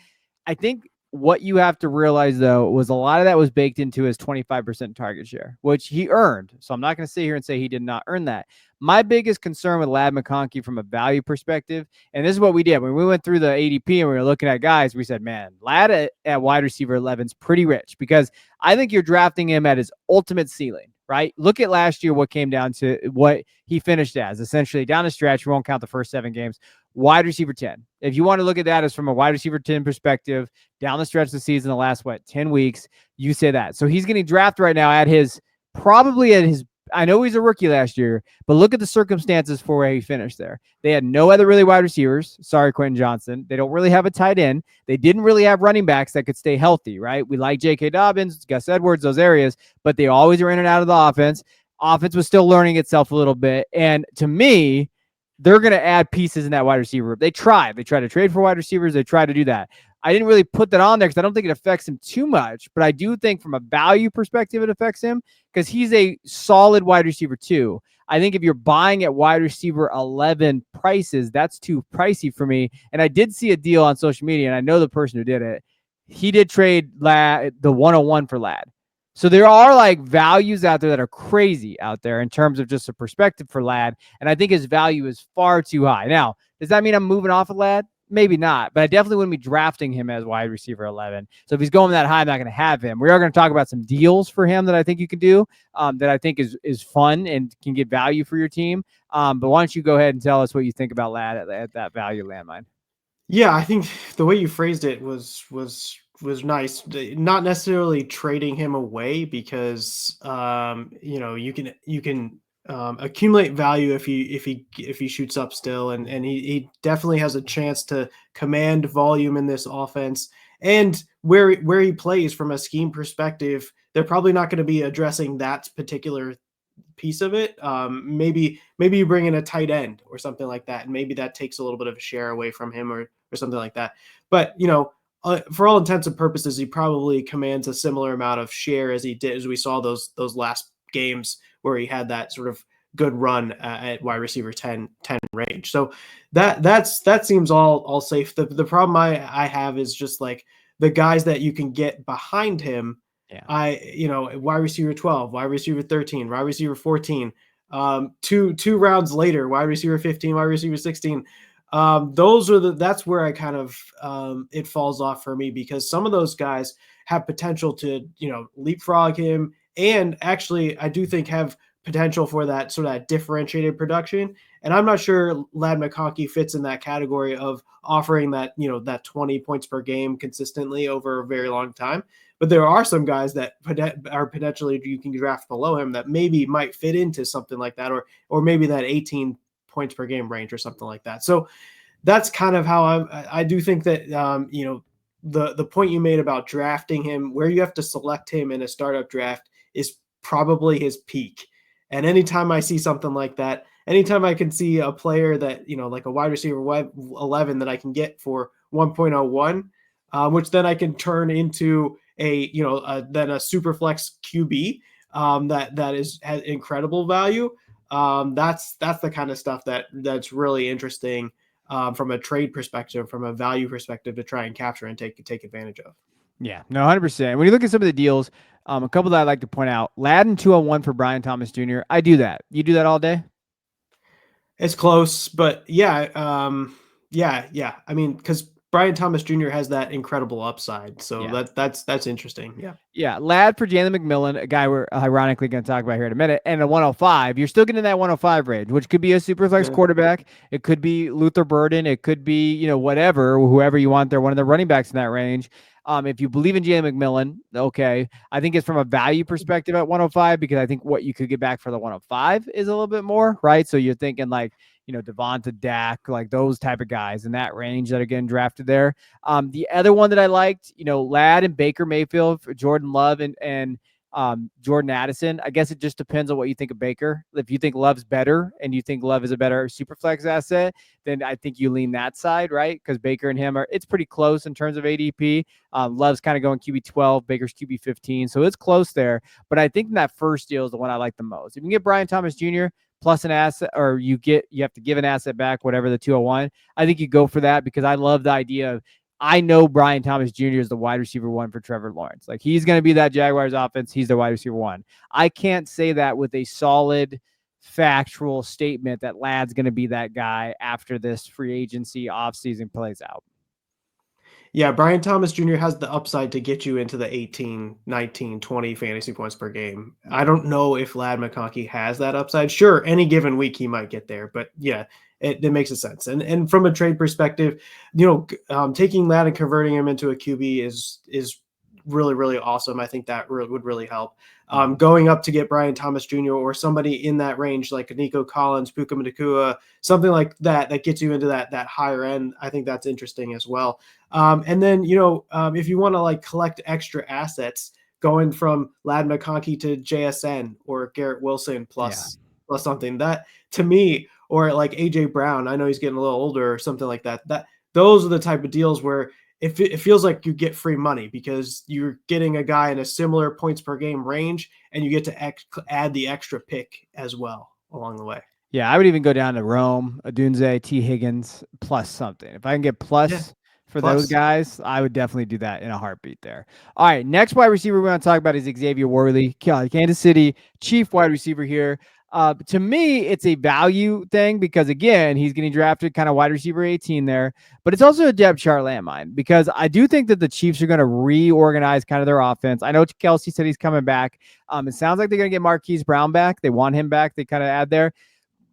I think what you have to realize, though, was a lot of that was baked into his 25% target share, which he earned. So I'm not going to sit here and say he did not earn that. My biggest concern with Lad McConkey from a value perspective, and this is what we did when we went through the ADP and we were looking at guys, we said, man, Lad at wide receiver 11 is pretty rich because I think you're drafting him at his ultimate ceiling, right? Look at last year, what came down to what he finished as, essentially down the stretch. We won't count the first 7 games. Wide receiver 10. If you want to look at that as from a wide receiver 10 perspective, down the stretch of the season, the last, 10 weeks, you say that. So he's getting drafted right now probably at his, I know he's a rookie last year, but look at the circumstances for where he finished there. They had no other really wide receivers. Sorry, Quentin Johnson. They don't really have a tight end. They didn't really have running backs that could stay healthy, right? We like J.K. Dobbins, Gus Edwards, those areas, but they always were in and out of the offense. Offense was still learning itself a little bit. And to me, they're going to add pieces in that wide receiver. They try to trade for wide receivers. They try to do that. I didn't really put that on there because I don't think it affects him too much, but I do think from a value perspective, it affects him because he's a solid wide receiver too. I think if you're buying at wide receiver 11 prices, that's too pricey for me. And I did see a deal on social media, and I know the person who did it. He did trade the 101 for Lad. So there are like values out there that are crazy out there in terms of just a perspective for Lad. And I think his value is far too high. Now, does that mean I'm moving off of Lad? Maybe not, but I definitely wouldn't be drafting him as wide receiver 11. So if he's going that high, I'm not going to have him. We are going to talk about some deals for him that I think you can do that I think is fun and can get value for your team. But why don't you go ahead and tell us what you think about Lad at that value landmine? Yeah, I think the way you phrased it was nice. Not necessarily trading him away because you can accumulate value if he shoots up still, and he definitely has a chance to command volume in this offense. And where he plays from a scheme perspective, they're probably not going to be addressing that particular piece of it. Maybe you bring in a tight end or something like that, and maybe that takes a little bit of a share away from him or something like that. But for all intents and purposes, he probably commands a similar amount of share as he did as we saw those last games where he had that sort of good run at wide receiver 10 range. So that seems all safe. The problem I have is just like the guys that you can get behind him. Yeah. Wide receiver 12, wide receiver 13, wide receiver 14. Two rounds later, wide receiver 15, wide receiver 16. That's where I kind of it falls off for me, because some of those guys have potential to, leapfrog him, and actually I do think have potential for that sort of that differentiated production. And I'm not sure Lad McConkey fits in that category of offering that, that 20 points per game consistently over a very long time. But there are some guys that are potentially you can draft below him that maybe might fit into something like that, or maybe that 18 points per game range or something like that. So that's kind of how I do think that the point you made about drafting him, where you have to select him in a startup draft, is probably his peak. And anytime I see something like that, anytime I can see a player that, like a wide receiver 11 that I can get for 1.01, which then I can turn into then a super flex QB that has incredible value. That's the kind of stuff that's really interesting from a trade perspective, from a value perspective, to try and capture and take advantage of. Yeah, no, 100%. When you look at some of the deals, a couple that I'd like to point out: Ladin 201 for Brian Thomas Jr. I do that. You do that all day? It's close, but yeah. Yeah. I mean, because Brian Thomas Jr. has that incredible upside, so Yeah. that's interesting. Yeah. Yeah, Lad for Jalen McMillan, a guy we're ironically going to talk about here in a minute, and a 105. You're still getting that 105 range, which could be a super flex quarterback. It could be Luther Burden. It could be, whatever, whoever you want there, one of the running backs in that range. If you believe in Jalen McMillan, okay. I think it's from a value perspective at 105, because I think what you could get back for the 105 is a little bit more, right? So you're thinking like, Devonta, Dak, like those type of guys in that range that are getting drafted there. The other one that I liked, Lad and Baker Mayfield, Jordan Love and Jordan Addison. I guess it just depends on what you think of Baker. If you think Love's better and you think Love is a better super flex asset, then I think you lean that side, right? Because Baker and him it's pretty close in terms of ADP. Love's kind of going QB 12, Baker's QB 15. So it's close there. But I think that first deal is the one I like the most. If you can get Brian Thomas Jr. plus an asset, or you have to give an asset back, whatever the 201, I think you go for that, because I love the idea of, I know Brian Thomas Jr. is the wide receiver 1 for Trevor Lawrence. Like, he's going to be that Jaguars offense. He's the wide receiver 1. I can't say that with a solid factual statement that Lad's going to be that guy after this free agency offseason plays out. Yeah, Brian Thomas Jr. has the upside to get you into the 18, 19, 20 fantasy points per game. I don't know if Lad McConkey has that upside. Sure, any given week he might get there, but yeah, it makes a sense. And from a trade perspective, taking Lad and converting him into a QB is really, really awesome. I think that would really help. Going up to get Brian Thomas Jr. or somebody in that range like Nico Collins, Puka Nacua, something like that gets you into that higher end. I think that's interesting as well. And then, if you want to like collect extra assets, going from Lad McConkey to JSN or Garrett Wilson plus something, that to me, or like AJ Brown, I know he's getting a little older or something like that. Those are the type of deals where it feels like you get free money, because you're getting a guy in a similar points per game range, and you get to add the extra pick as well along the way. Yeah, I would even go down to Rome, Adunze, T. Higgins, plus something. If I can get plus those guys, I would definitely do that in a heartbeat there. All right, next wide receiver we want to talk about is Xavier Worthy, Kansas City chief wide receiver here. To me, it's a value thing, because again, he's getting drafted kind of wide receiver 18 there, but it's also a depth chart landmine, because I do think that the Chiefs are going to reorganize kind of their offense. I know Kelsey said he's coming back. It sounds like they're going to get Marquise Brown back. They want him back. They kind of add there.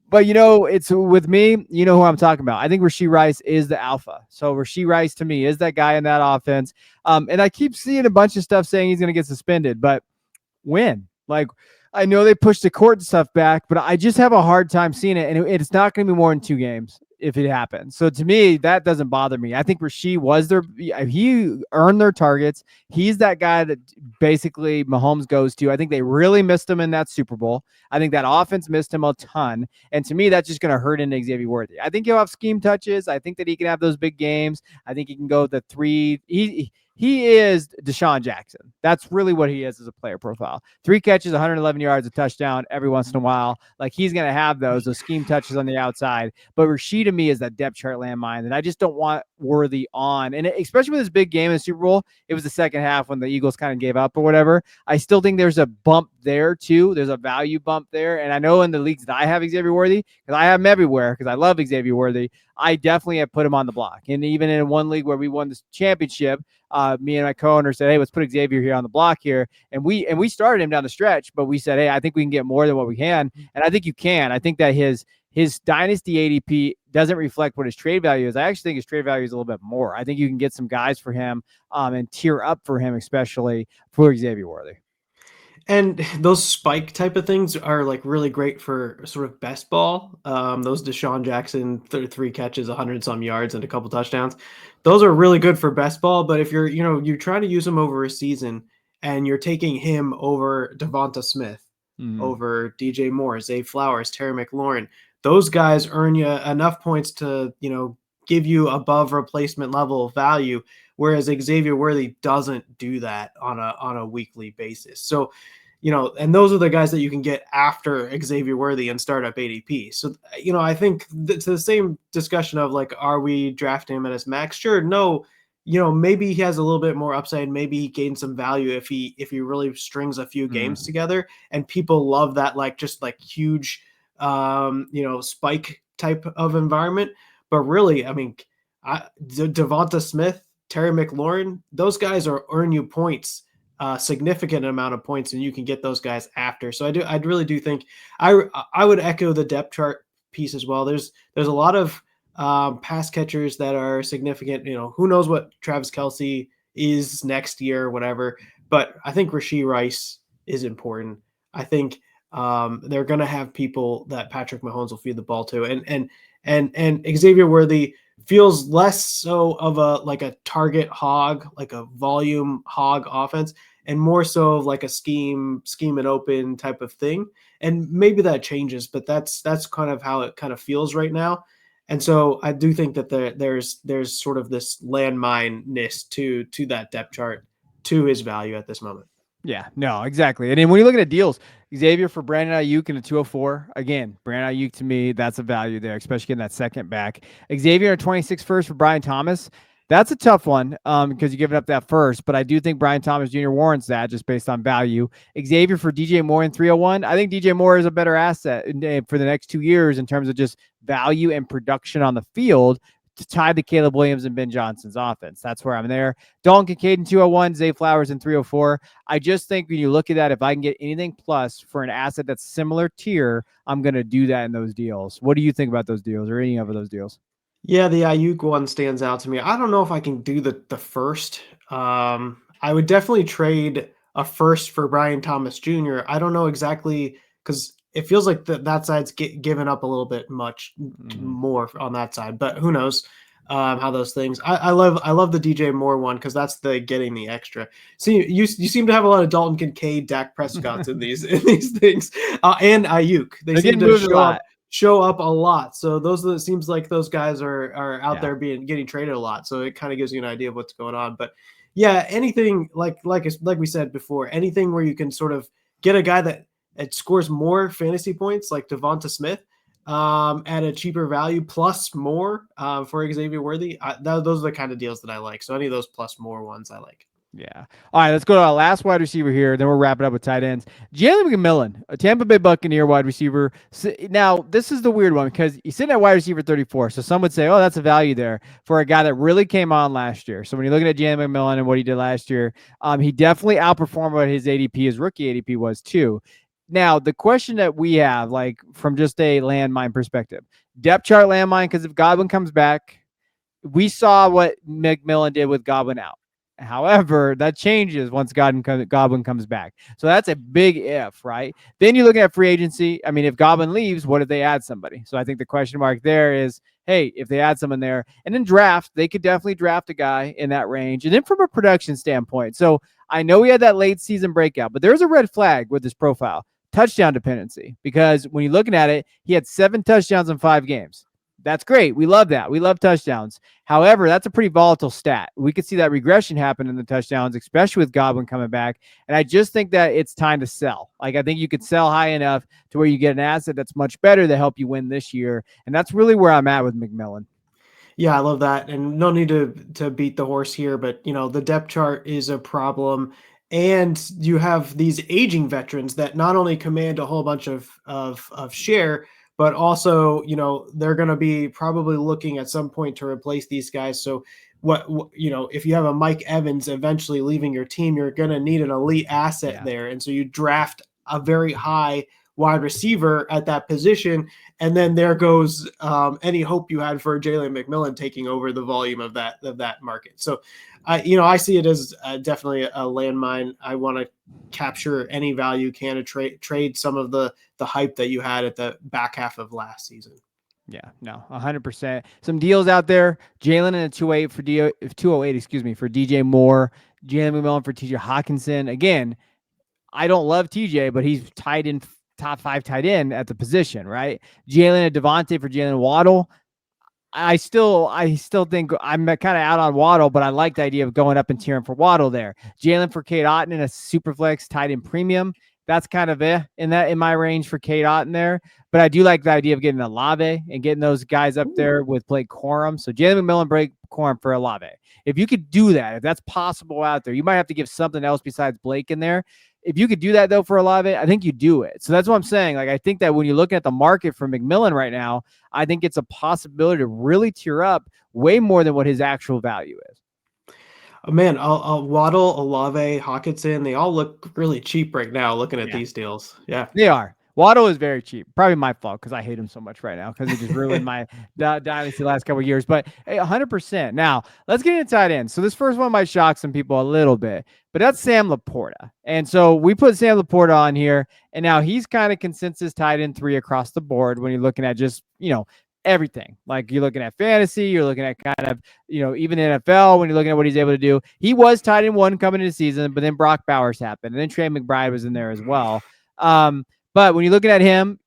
But, it's with me, who I'm talking about. I think Rashee Rice is the alpha. So Rashee Rice, to me, is that guy in that offense. And I keep seeing a bunch of stuff saying he's going to get suspended, but when? Like, I know they pushed the court stuff back, but I just have a hard time seeing it. And it's not going to be more than 2 games if it happens. So to me, that doesn't bother me. I think Rashee he earned their targets. He's that guy that basically Mahomes goes to. I think they really missed him in that Super Bowl. I think that offense missed him a ton. And to me, that's just going to hurt into Xavier Worthy. I think he'll have scheme touches. I think that he can have those big games. I think he can go the 3. he is Deshaun Jackson. That's really what he is as a player profile. 3 catches, 111 yards, a touchdown every once in a while. Like, he's going to have those scheme touches on the outside. But Rasheed to me is that depth chart landmine, and I just don't want Worthy on. And especially with this big game in the Super Bowl, it was the second half when the Eagles kind of gave up or whatever. I still think there's a bump there too. There's a value bump there. And I know in the leagues that I have Xavier Worthy, because I have him everywhere because I love Xavier Worthy, I definitely have put him on the block. And even in one league where we won this championship, me and my co-owner said, hey, let's put Xavier here on the block here. And we started him down the stretch, but we said, hey, I think we can get more than what we can. And I think you can. I think that his dynasty ADP doesn't reflect what his trade value is. I actually think his trade value is a little bit more. I think you can get some guys for him and tier up for him, especially for Xavier Worthy. And those spike type of things are like really great for sort of best ball. Those Deshaun Jackson 3 catches, 100 some yards and a couple touchdowns. Those are really good for best ball. But if you're trying to use him over a season and you're taking him over Devonta Smith, over DJ Moore, Zay Flowers, Terry McLaurin, those guys earn you enough points to, give you above replacement level value. Whereas Xavier Worthy doesn't do that on a weekly basis. So, and those are the guys that you can get after Xavier Worthy and startup ADP. So, I think it's the same discussion of like, are we drafting him at his max? Sure. No, maybe he has a little bit more upside. Maybe he gains some value if he really strings a few games together, and people love that, like, just like huge, spike type of environment. But really, I mean, Devonta Smith, Terry McLaurin, those guys earn you points, significant amount of points, and you can get those guys after. So I really do think I would echo the depth chart piece as well. There's a lot of pass catchers that are significant. Who knows what Travis Kelce is next year or whatever. But I think Rashee Rice is important. I think they're going to have people that Patrick Mahomes will feed the ball to, and Xavier Worthy feels less so of a target hog, like a volume hog offense, and more so of like a scheme and open type of thing. And maybe that changes, but that's kind of how it kind of feels right now. And so I do think that there's sort of this landmine-ness to that depth chart, to his value at this moment. Yeah, no, exactly. And then when you look at deals, Xavier for Brandon Ayuk in a 204. Again, Brandon Ayuk, to me, that's a value there, especially getting that second back. Xavier a 26 first for Brian Thomas. That's a tough one because you're giving up that first, but I do think Brian Thomas Jr. warrants that just based on value. Xavier for DJ Moore in 301. I think DJ Moore is a better asset for the next 2 years in terms of just value and production on the field to tie the Caleb Williams and Ben Johnson's offense. That's where I'm there. Dalton Kincaid in 201, Zay Flowers in 304. I just think when you look at that, if I can get anything plus for an asset that's similar tier, I'm going to do that in those deals. What do you think about those deals or any of those deals? Yeah, the Ayuk one stands out to me. I don't know if I can do the first. I would definitely trade a first for Brian Thomas Jr. I don't know exactly, because it feels like that side's given up a little bit much more on that side, but who knows how those things. I love the DJ Moore one because that's the getting the extra. See, you seem to have a lot of Dalton Kincaid, Dak Prescott's in these things, and Ayuk. They seem to show up a lot. So it seems like those guys are out there getting traded a lot. So it kind of gives you an idea of what's going on. But yeah, anything like we said before, anything where you can sort of get a guy that scores more fantasy points, like Devonta Smith, at a cheaper value plus more for Xavier Worthy. Those are the kind of deals that I like. So any of those plus more ones I like. Yeah. All right, let's go to our last wide receiver here. Then we'll wrap it up with tight ends. Jalen McMillan, a Tampa Bay Buccaneer wide receiver. So, now, this is the weird one because he's sitting at wide receiver 34. So some would say, oh, that's a value there for a guy that really came on last year. So when you're looking at Jalen McMillan and what he did last year, he definitely outperformed what his ADP, his rookie ADP was too. Now, the question that we have, like from just a landmine perspective, depth chart landmine, because if Godwin comes back, we saw what McMillan did with Godwin out. However, that changes once Godwin comes back. So that's a big if, right? Then you look at free agency. I mean, if Godwin leaves, what if they add somebody? So I think the question mark there is, hey, if they add someone there, and then draft, they could definitely draft a guy in that range. And then from a production standpoint, so I know he had that late season breakout, but there's a red flag with his profile, touchdown dependency, because when you're looking at it, he had 7 touchdowns in 5 games. That's great. We love that. We love touchdowns. However, that's a pretty volatile stat. We could see that regression happen in the touchdowns, especially with Godwin coming back. And I just think that it's time to sell. Like, I think you could sell high enough to where you get an asset that's much better to help you win this year. And that's really where I'm at with McMillan. Yeah, I love that. And no need to beat the horse here, but the depth chart is a problem. And you have these aging veterans that not only command a whole bunch of share, but also, they're going to be probably looking at some point to replace these guys. So if you have a Mike Evans eventually leaving your team, you're going to need an elite asset there. And so you draft a very high wide receiver at that position. And then there goes any hope you had for Jalen McMillan taking over the volume of that market. So, I see it as definitely a landmine. I want to capture any value can to trade some of the hype that you had at the back half of last season. Yeah, no, 100%. Some deals out there. Jalen and a 208 for 208, for DJ Moore. Jalen McMillan for TJ Hockenson. Again, I don't love TJ, but he's tied in top 5 tight end at the position, right? Jalen and Devontae for Jalen Waddle. I still think I'm kind of out on Waddle, but I like the idea of going up and tiering for Waddle there. Jalen for Kate Otten in a super flex tight end premium. That's kind of in my range for Kate Otten there. But I do like the idea of getting Olave and getting those guys up there with Blake Corum. So Jalen McMillan, Blake Corum for Olave. If you could do that, if that's possible out there, you might have to give something else besides Blake in there. If you could do that, though, for Olave, I think you do it. So that's what I'm saying. Like, I think that when you look at the market for McMillan right now, I think it's a possibility to really tier up way more than what his actual value is. Oh, man, Waddle, Olave, Hockenson, they all look really cheap right now looking at these deals. Yeah. They are. Waddle is very cheap. Probably my fault because I hate him so much right now because he just ruined my dynasty last couple of years. But hey, 100%. Now, let's get into tight ends. So this first one might shock some people a little bit, but that's Sam LaPorta. And so we put Sam LaPorta on here, and now he's kind of consensus tight end 3 across the board when you're looking at just, everything. Like, you're looking at fantasy, you're looking at kind of, even NFL, when you're looking at what he's able to do. He was tight end 1 coming into the season, but then Brock Bowers happened, and then Trey McBride was in there as well. But when you're looking at him,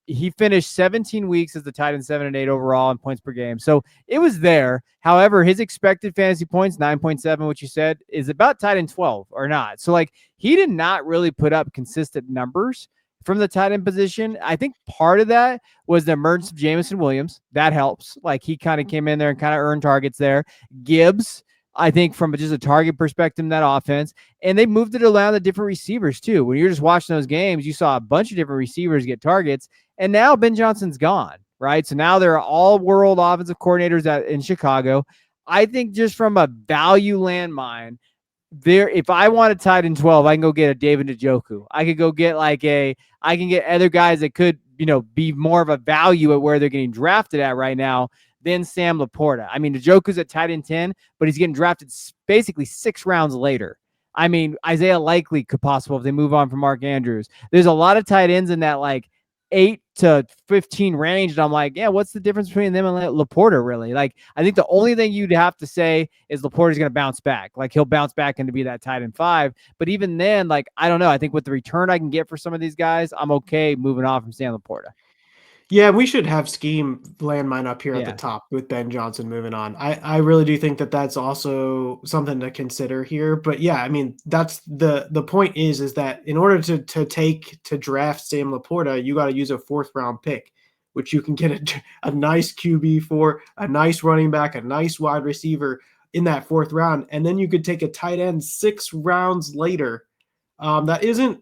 he finished 17 weeks as the tight end 7 and 8 overall in points per game. So it was there. However, his expected fantasy points, 9.7, which you said, is about tight end 12 or not. So, like, he did not really put up consistent numbers from the tight end position. I think part of that was the emergence of Jameson Williams. That helps. Like, he kind of came in there and kind of earned targets there. Gibbs, I think, from just a target perspective in that offense. And they moved it around the different receivers too. When you're just watching those games, you saw a bunch of different receivers get targets. And now Ben Johnson's gone, right? So now there are all world offensive coordinators in Chicago. I think just from a value landmine, if I want a tight end 12, I can go get a David Njoku. I could go get I can get other guys that could, be more of a value at where they're getting drafted at right now than Sam LaPorta. I mean, Njoku's at tight end 10, but he's getting drafted basically 6 rounds later. I mean, Isaiah Likely could possible if they move on from Mark Andrews. There's a lot of tight ends in that 8 to 15 range. And I'm like, yeah, what's the difference between them and LaPorta, really? Like, I think the only thing you'd have to say is LaPorta's going to bounce back. Like, he'll bounce back into be that tight end 5. But even then, I don't know. I think with the return I can get for some of these guys, I'm okay moving on from Sam LaPorta. Yeah, we should have scheme landmine up here at the top with Ben Johnson moving on. I really do think that that's also something to consider here. But yeah, I mean, that's the point is that in order to draft Sam LaPorta, you got to use a 4th round pick, which you can get a nice QB for, a nice running back, a nice wide receiver in that 4th round, and then you could take a tight end 6 rounds later. That isn't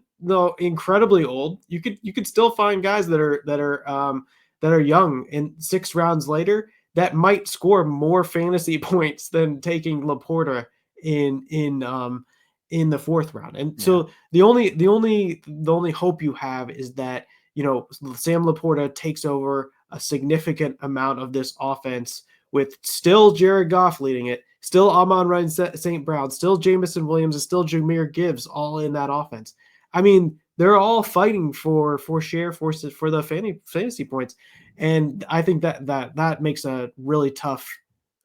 incredibly old. You could still find guys that are young and 6 rounds later that might score more fantasy points than taking LaPorta in the 4th round. And so the only hope you have is that Sam LaPorta takes over a significant amount of this offense with still Jared Goff leading it, still Amon-Ra St. Brown, still Jameson Williams, and still Jahmyr Gibbs all in that offense. I mean, they're all fighting for share forces for the fantasy points. And I think that makes a really tough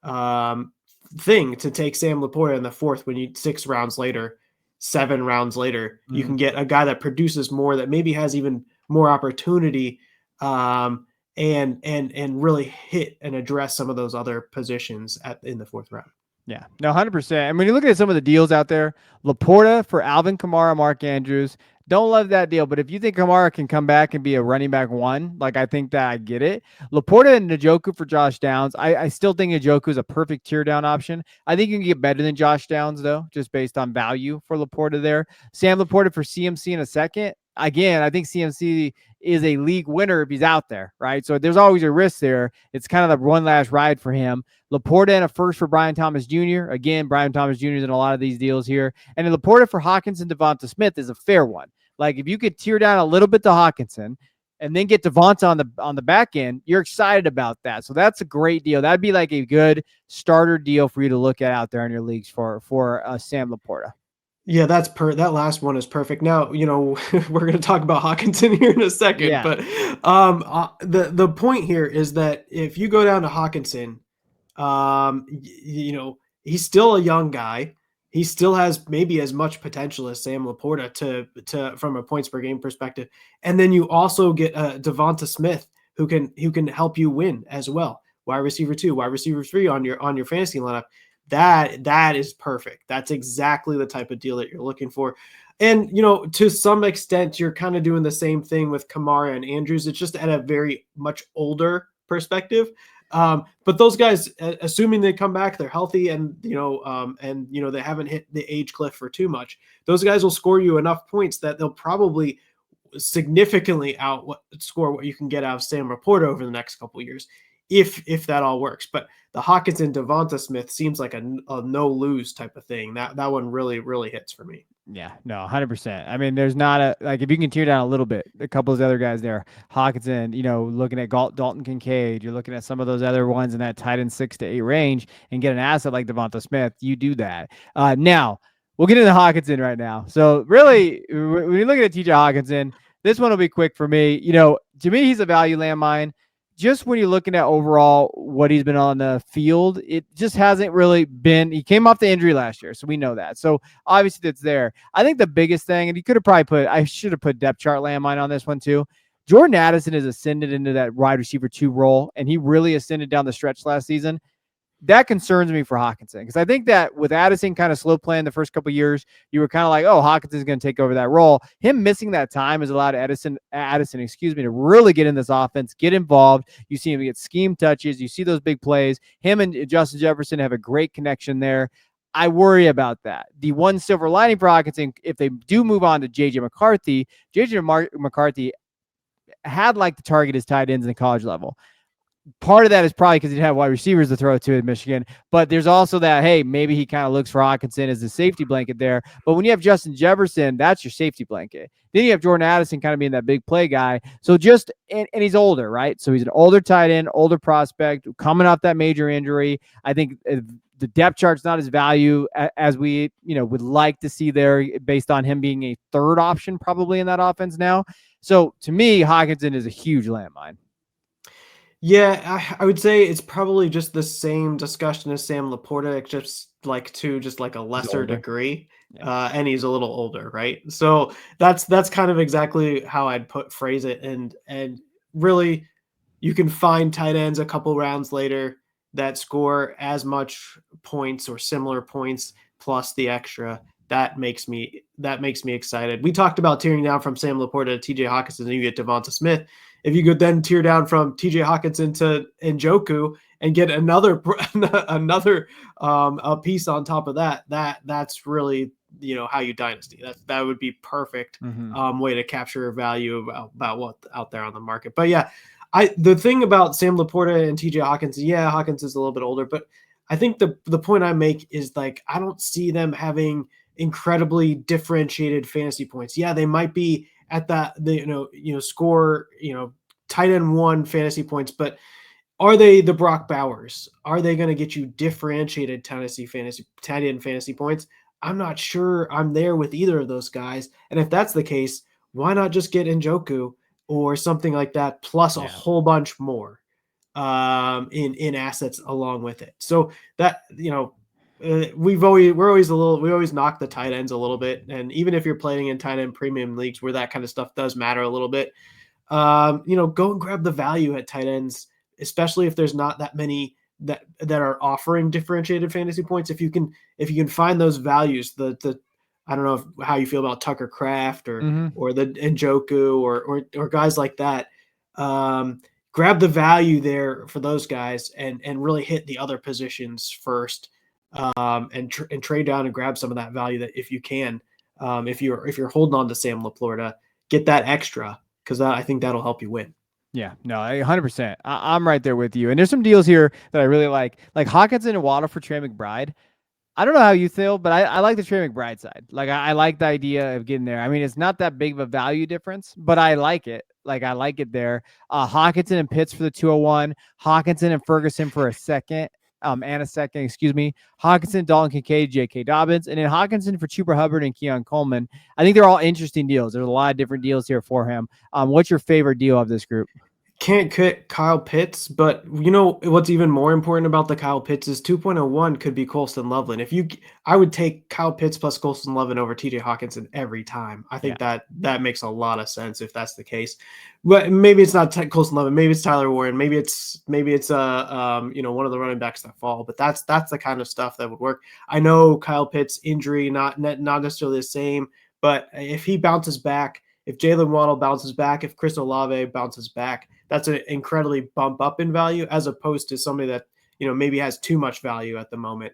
thing to take Sam LaPorta in the 4th when you 6 rounds later, 7 rounds later, you can get a guy that produces more, that maybe has even more opportunity and really hit and address some of those other positions in the 4th round. Yeah, no, 100%. And when you look at some of the deals out there, LaPorta for Alvin Kamara, Mark Andrews, don't love that deal. But if you think Kamara can come back and be a running back one, like I think that I get it. LaPorta and Njoku for Josh Downs. I still think Njoku is a perfect tier down option. I think you can get better than Josh Downs, though, just based on value for LaPorta there. Sam LaPorta for CMC in a second. Again, I think CMC is a league winner if he's out there, right? So there's always a risk there. It's kind of the one last ride for him. LaPorta and a first for Brian Thomas Jr. Again, Brian Thomas Jr. is in a lot of these deals here. And then LaPorta for Hockenson, Devonta Smith is a fair one. Like if you could tear down a little bit to Hockenson and then get Devonta on the back end, you're excited about that. So that's a great deal. That'd be like a good starter deal for you to look at out there in your leagues for Sam LaPorta. Yeah, that last one is perfect. Now, we're going to talk about Hockenson here in a second, Yeah. but the point here is that if you go down to Hockenson, he's still a young guy. He still has maybe as much potential as Sam LaPorta to from a points per game perspective. And then you also get Devonta Smith who can help you win as well. Wide receiver 2, wide receiver 3 on your fantasy lineup. That is perfect. That's exactly the type of deal that you're looking for. And, to some extent, you're kind of doing the same thing with Kamara and Andrews. It's just at a very much older perspective. But those guys, assuming they come back, they're healthy and they haven't hit the age cliff for too much. Those guys will score you enough points that they'll probably significantly outscore what you can get out of Sam LaPorta over the next couple of years, if that all works. But the Hockenson Devonta Smith seems like a no lose type of thing. That one really, really hits for me. Yeah, no, 100%. I mean, there's not if you can tear down a little bit, a couple of those other guys there, Hockenson, looking at Dalton Kincaid, you're looking at some of those other ones in that tight end 6 to 8 range and get an asset like Devonta Smith, you do that. Now, we'll get into Hockenson right now. So really, when you look at TJ Hockenson, this one will be quick for me. To me, he's a value landmine. Just when you're looking at overall what he's been on the field, it just hasn't really been. He came off the injury last year, so we know that. So obviously that's there. I think the biggest thing, and he could have probably I should have put depth chart landmine on this one too. Jordan Addison has ascended into that wide receiver 2 role, and he really ascended down the stretch last season. That concerns me for Hockenson because I think that with Addison kind of slow playing the first couple of years, you were kind of like, oh, Hockenson's going to take over that role. Him missing that time has allowed Addison, to really get in this offense, get involved. You see him get scheme touches. You see those big plays. Him and Justin Jefferson have a great connection there. I worry about that. The one silver lining for Hockenson, if they do move on to J.J. McCarthy, McCarthy had like the target as tight ends in the college level. Part of that is probably because he didn't have wide receivers to throw to in Michigan, but there's also that, hey, maybe he kind of looks for Hockenson as the safety blanket there. But when you have Justin Jefferson, that's your safety blanket. Then you have Jordan Addison kind of being that big play guy. So and he's older, right? So he's an older tight end, older prospect, coming off that major injury. I think the depth chart's not as value as we, would like to see there based on him being a third option probably in that offense now. So to me, Hockenson is a huge landmine. Yeah, I would say it's probably just the same discussion as Sam LaPorta, just like a lesser degree. Yeah. And he's a little older, right? So that's kind of exactly how I'd phrase it. And really, you can find tight ends a couple rounds later that score as much points or similar points plus the extra. That makes me excited. We talked about tearing down from Sam LaPorta to T.J. Hockenson, and you get Devonta Smith. If you could then tear down from T.J. Hockenson to Njoku and get another a piece on top of that's really how you dynasty. That would be perfect way to capture value about what's out there on the market. But yeah, the thing about Sam LaPorta and T.J. Hockenson, Hockenson's a little bit older, but I think the point I make is like I don't see them having incredibly differentiated fantasy points. Yeah, they might be at that score tight end 1 fantasy points, but are they the Brock Bowers? Are they going to get you differentiated tight end fantasy points? I'm not sure I'm there with either of those guys. And if that's the case, why not just get Njoku or something like that plus a whole bunch more in assets along with it? So that we always knock the tight ends a little bit, and even if you're playing in tight end premium leagues where that kind of stuff does matter a little bit, go and grab the value at tight ends, especially if there's not that many that are offering differentiated fantasy points. If you can find those values, the I don't know how you feel about Tucker Kraft or the Njoku or guys like that. Grab the value there for those guys and really hit the other positions first, and trade down and grab some of that value that if you can. If you're holding on to Sam LaPorta, get that extra because I think that'll help you win. Yeah, no, 100%. I'm right there with you. And there's some deals here that I really like Hockenson and Waddle for Trey McBride. I don't know how you feel, but I like the Trey McBride side. Like I like the idea of getting there. I mean, it's not that big of a value difference, but I like it. Like I like it there. Hockenson and Pitts for the 201, Hockenson and Ferguson for a second. Excuse me. Hockenson, Dalton Kincaid, J.K. Dobbins, and then Hockenson for Chuba Hubbard and Keon Coleman. I think they're all interesting deals. There's a lot of different deals here for him. What's your favorite deal of this group? Can't quit Kyle Pitts, but what's even more important about the Kyle Pitts is 2.01 could be Colston Loveland. I would take Kyle Pitts plus Colston Loveland over TJ Hockenson every time. I think that makes a lot of sense if that's the case. But maybe it's not Colston Loveland, maybe it's Tyler Warren, maybe it's one of the running backs that fall. But that's the kind of stuff that would work. I know Kyle Pitts injury not necessarily the same, but if he bounces back, if Jalen Waddle bounces back, if Chris Olave bounces back, that's an incredibly bump up in value as opposed to somebody that, maybe has too much value at the moment.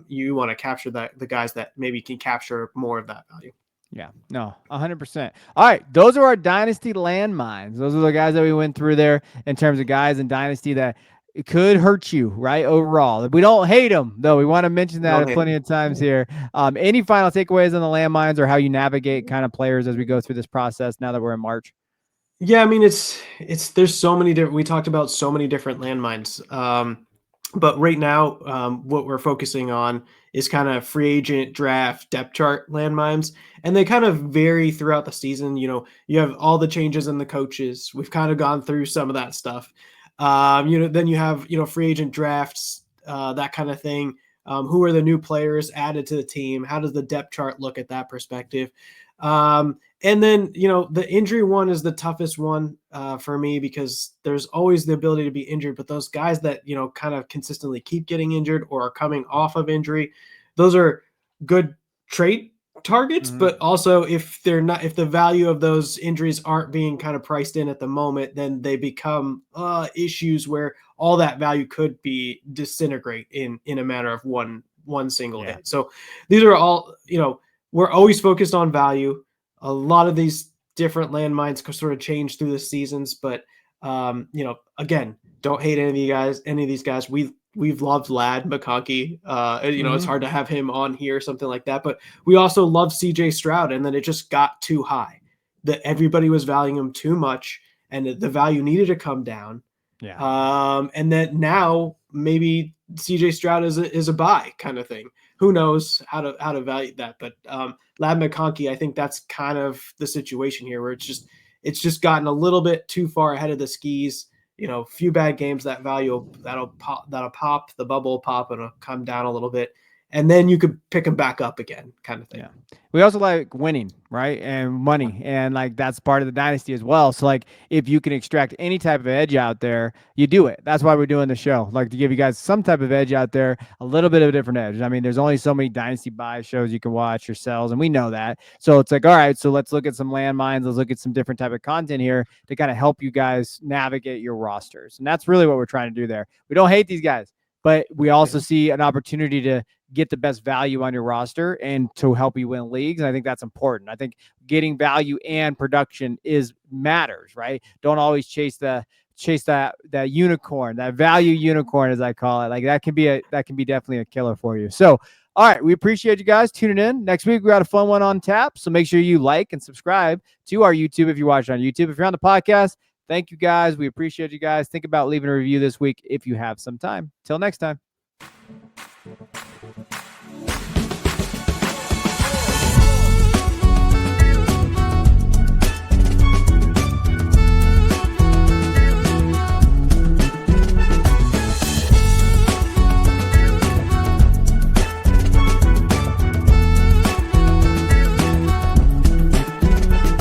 You want to capture the guys that maybe can capture more of that value. Yeah, no, 100%. All right, those are our Dynasty Landmines. Those are the guys that we went through there in terms of guys in Dynasty that it could hurt you, right, overall. We don't hate them, though. We want to mention that plenty of times here. Any final takeaways on the landmines or how you navigate kind of players as we go through this process now that we're in March? Yeah, I mean, there's so many different, we talked about so many different landmines. But right now, what we're focusing on is kind of free agent draft depth chart landmines, and they kind of vary throughout the season. You have all the changes in the coaches. We've kind of gone through some of that stuff. Then you have, free agent drafts, that kind of thing. Who are the new players added to the team? How does the depth chart look at that perspective? And then, the injury one is the toughest one for me because there's always the ability to be injured. But those guys that, kind of consistently keep getting injured or are coming off of injury, those are good trade targets. But also if the value of those injuries aren't being kind of priced in at the moment, then they become issues where all that value could be disintegrate in a matter of one single hit. So these are all, we're always focused on value. A lot of these different landmines sort of change through the seasons, but again, don't hate any of these guys. We've loved Lad McConkey. It's hard to have him on here, something like that. But we also love CJ Stroud, and then it just got too high. That everybody was valuing him too much, and the value needed to come down. Yeah. And that now maybe CJ Stroud is a buy kind of thing. Who knows how to value that? But Lad McConkey, I think that's kind of the situation here where it's just gotten a little bit too far ahead of the skis. Few bad games, that value that'll pop, the bubble will pop and it'll come down a little bit. And then you could pick them back up again, kind of thing. Yeah. We also like winning, right? And money. And that's part of the dynasty as well. So if you can extract any type of edge out there, you do it. That's why we're doing the show. To give you guys some type of edge out there, a little bit of a different edge. I mean, there's only so many dynasty buy shows you can watch yourselves, and we know that. So it's all right, so let's look at some landmines. Let's look at some different type of content here to kind of help you guys navigate your rosters. And that's really what we're trying to do there. We don't hate these guys, but we also see an opportunity to get the best value on your roster and to help you win leagues. And I think that's important. I think getting value and production matters, right? Don't always chase that unicorn, that value unicorn, as I call it. That can be definitely a killer for you. So, all right, we appreciate you guys tuning in. Next week, we got a fun one on tap. So make sure you like and subscribe to our YouTube if you watch on YouTube. If you're on the podcast, thank you guys. We appreciate you guys. Think about leaving a review this week if you have some time. Till next time.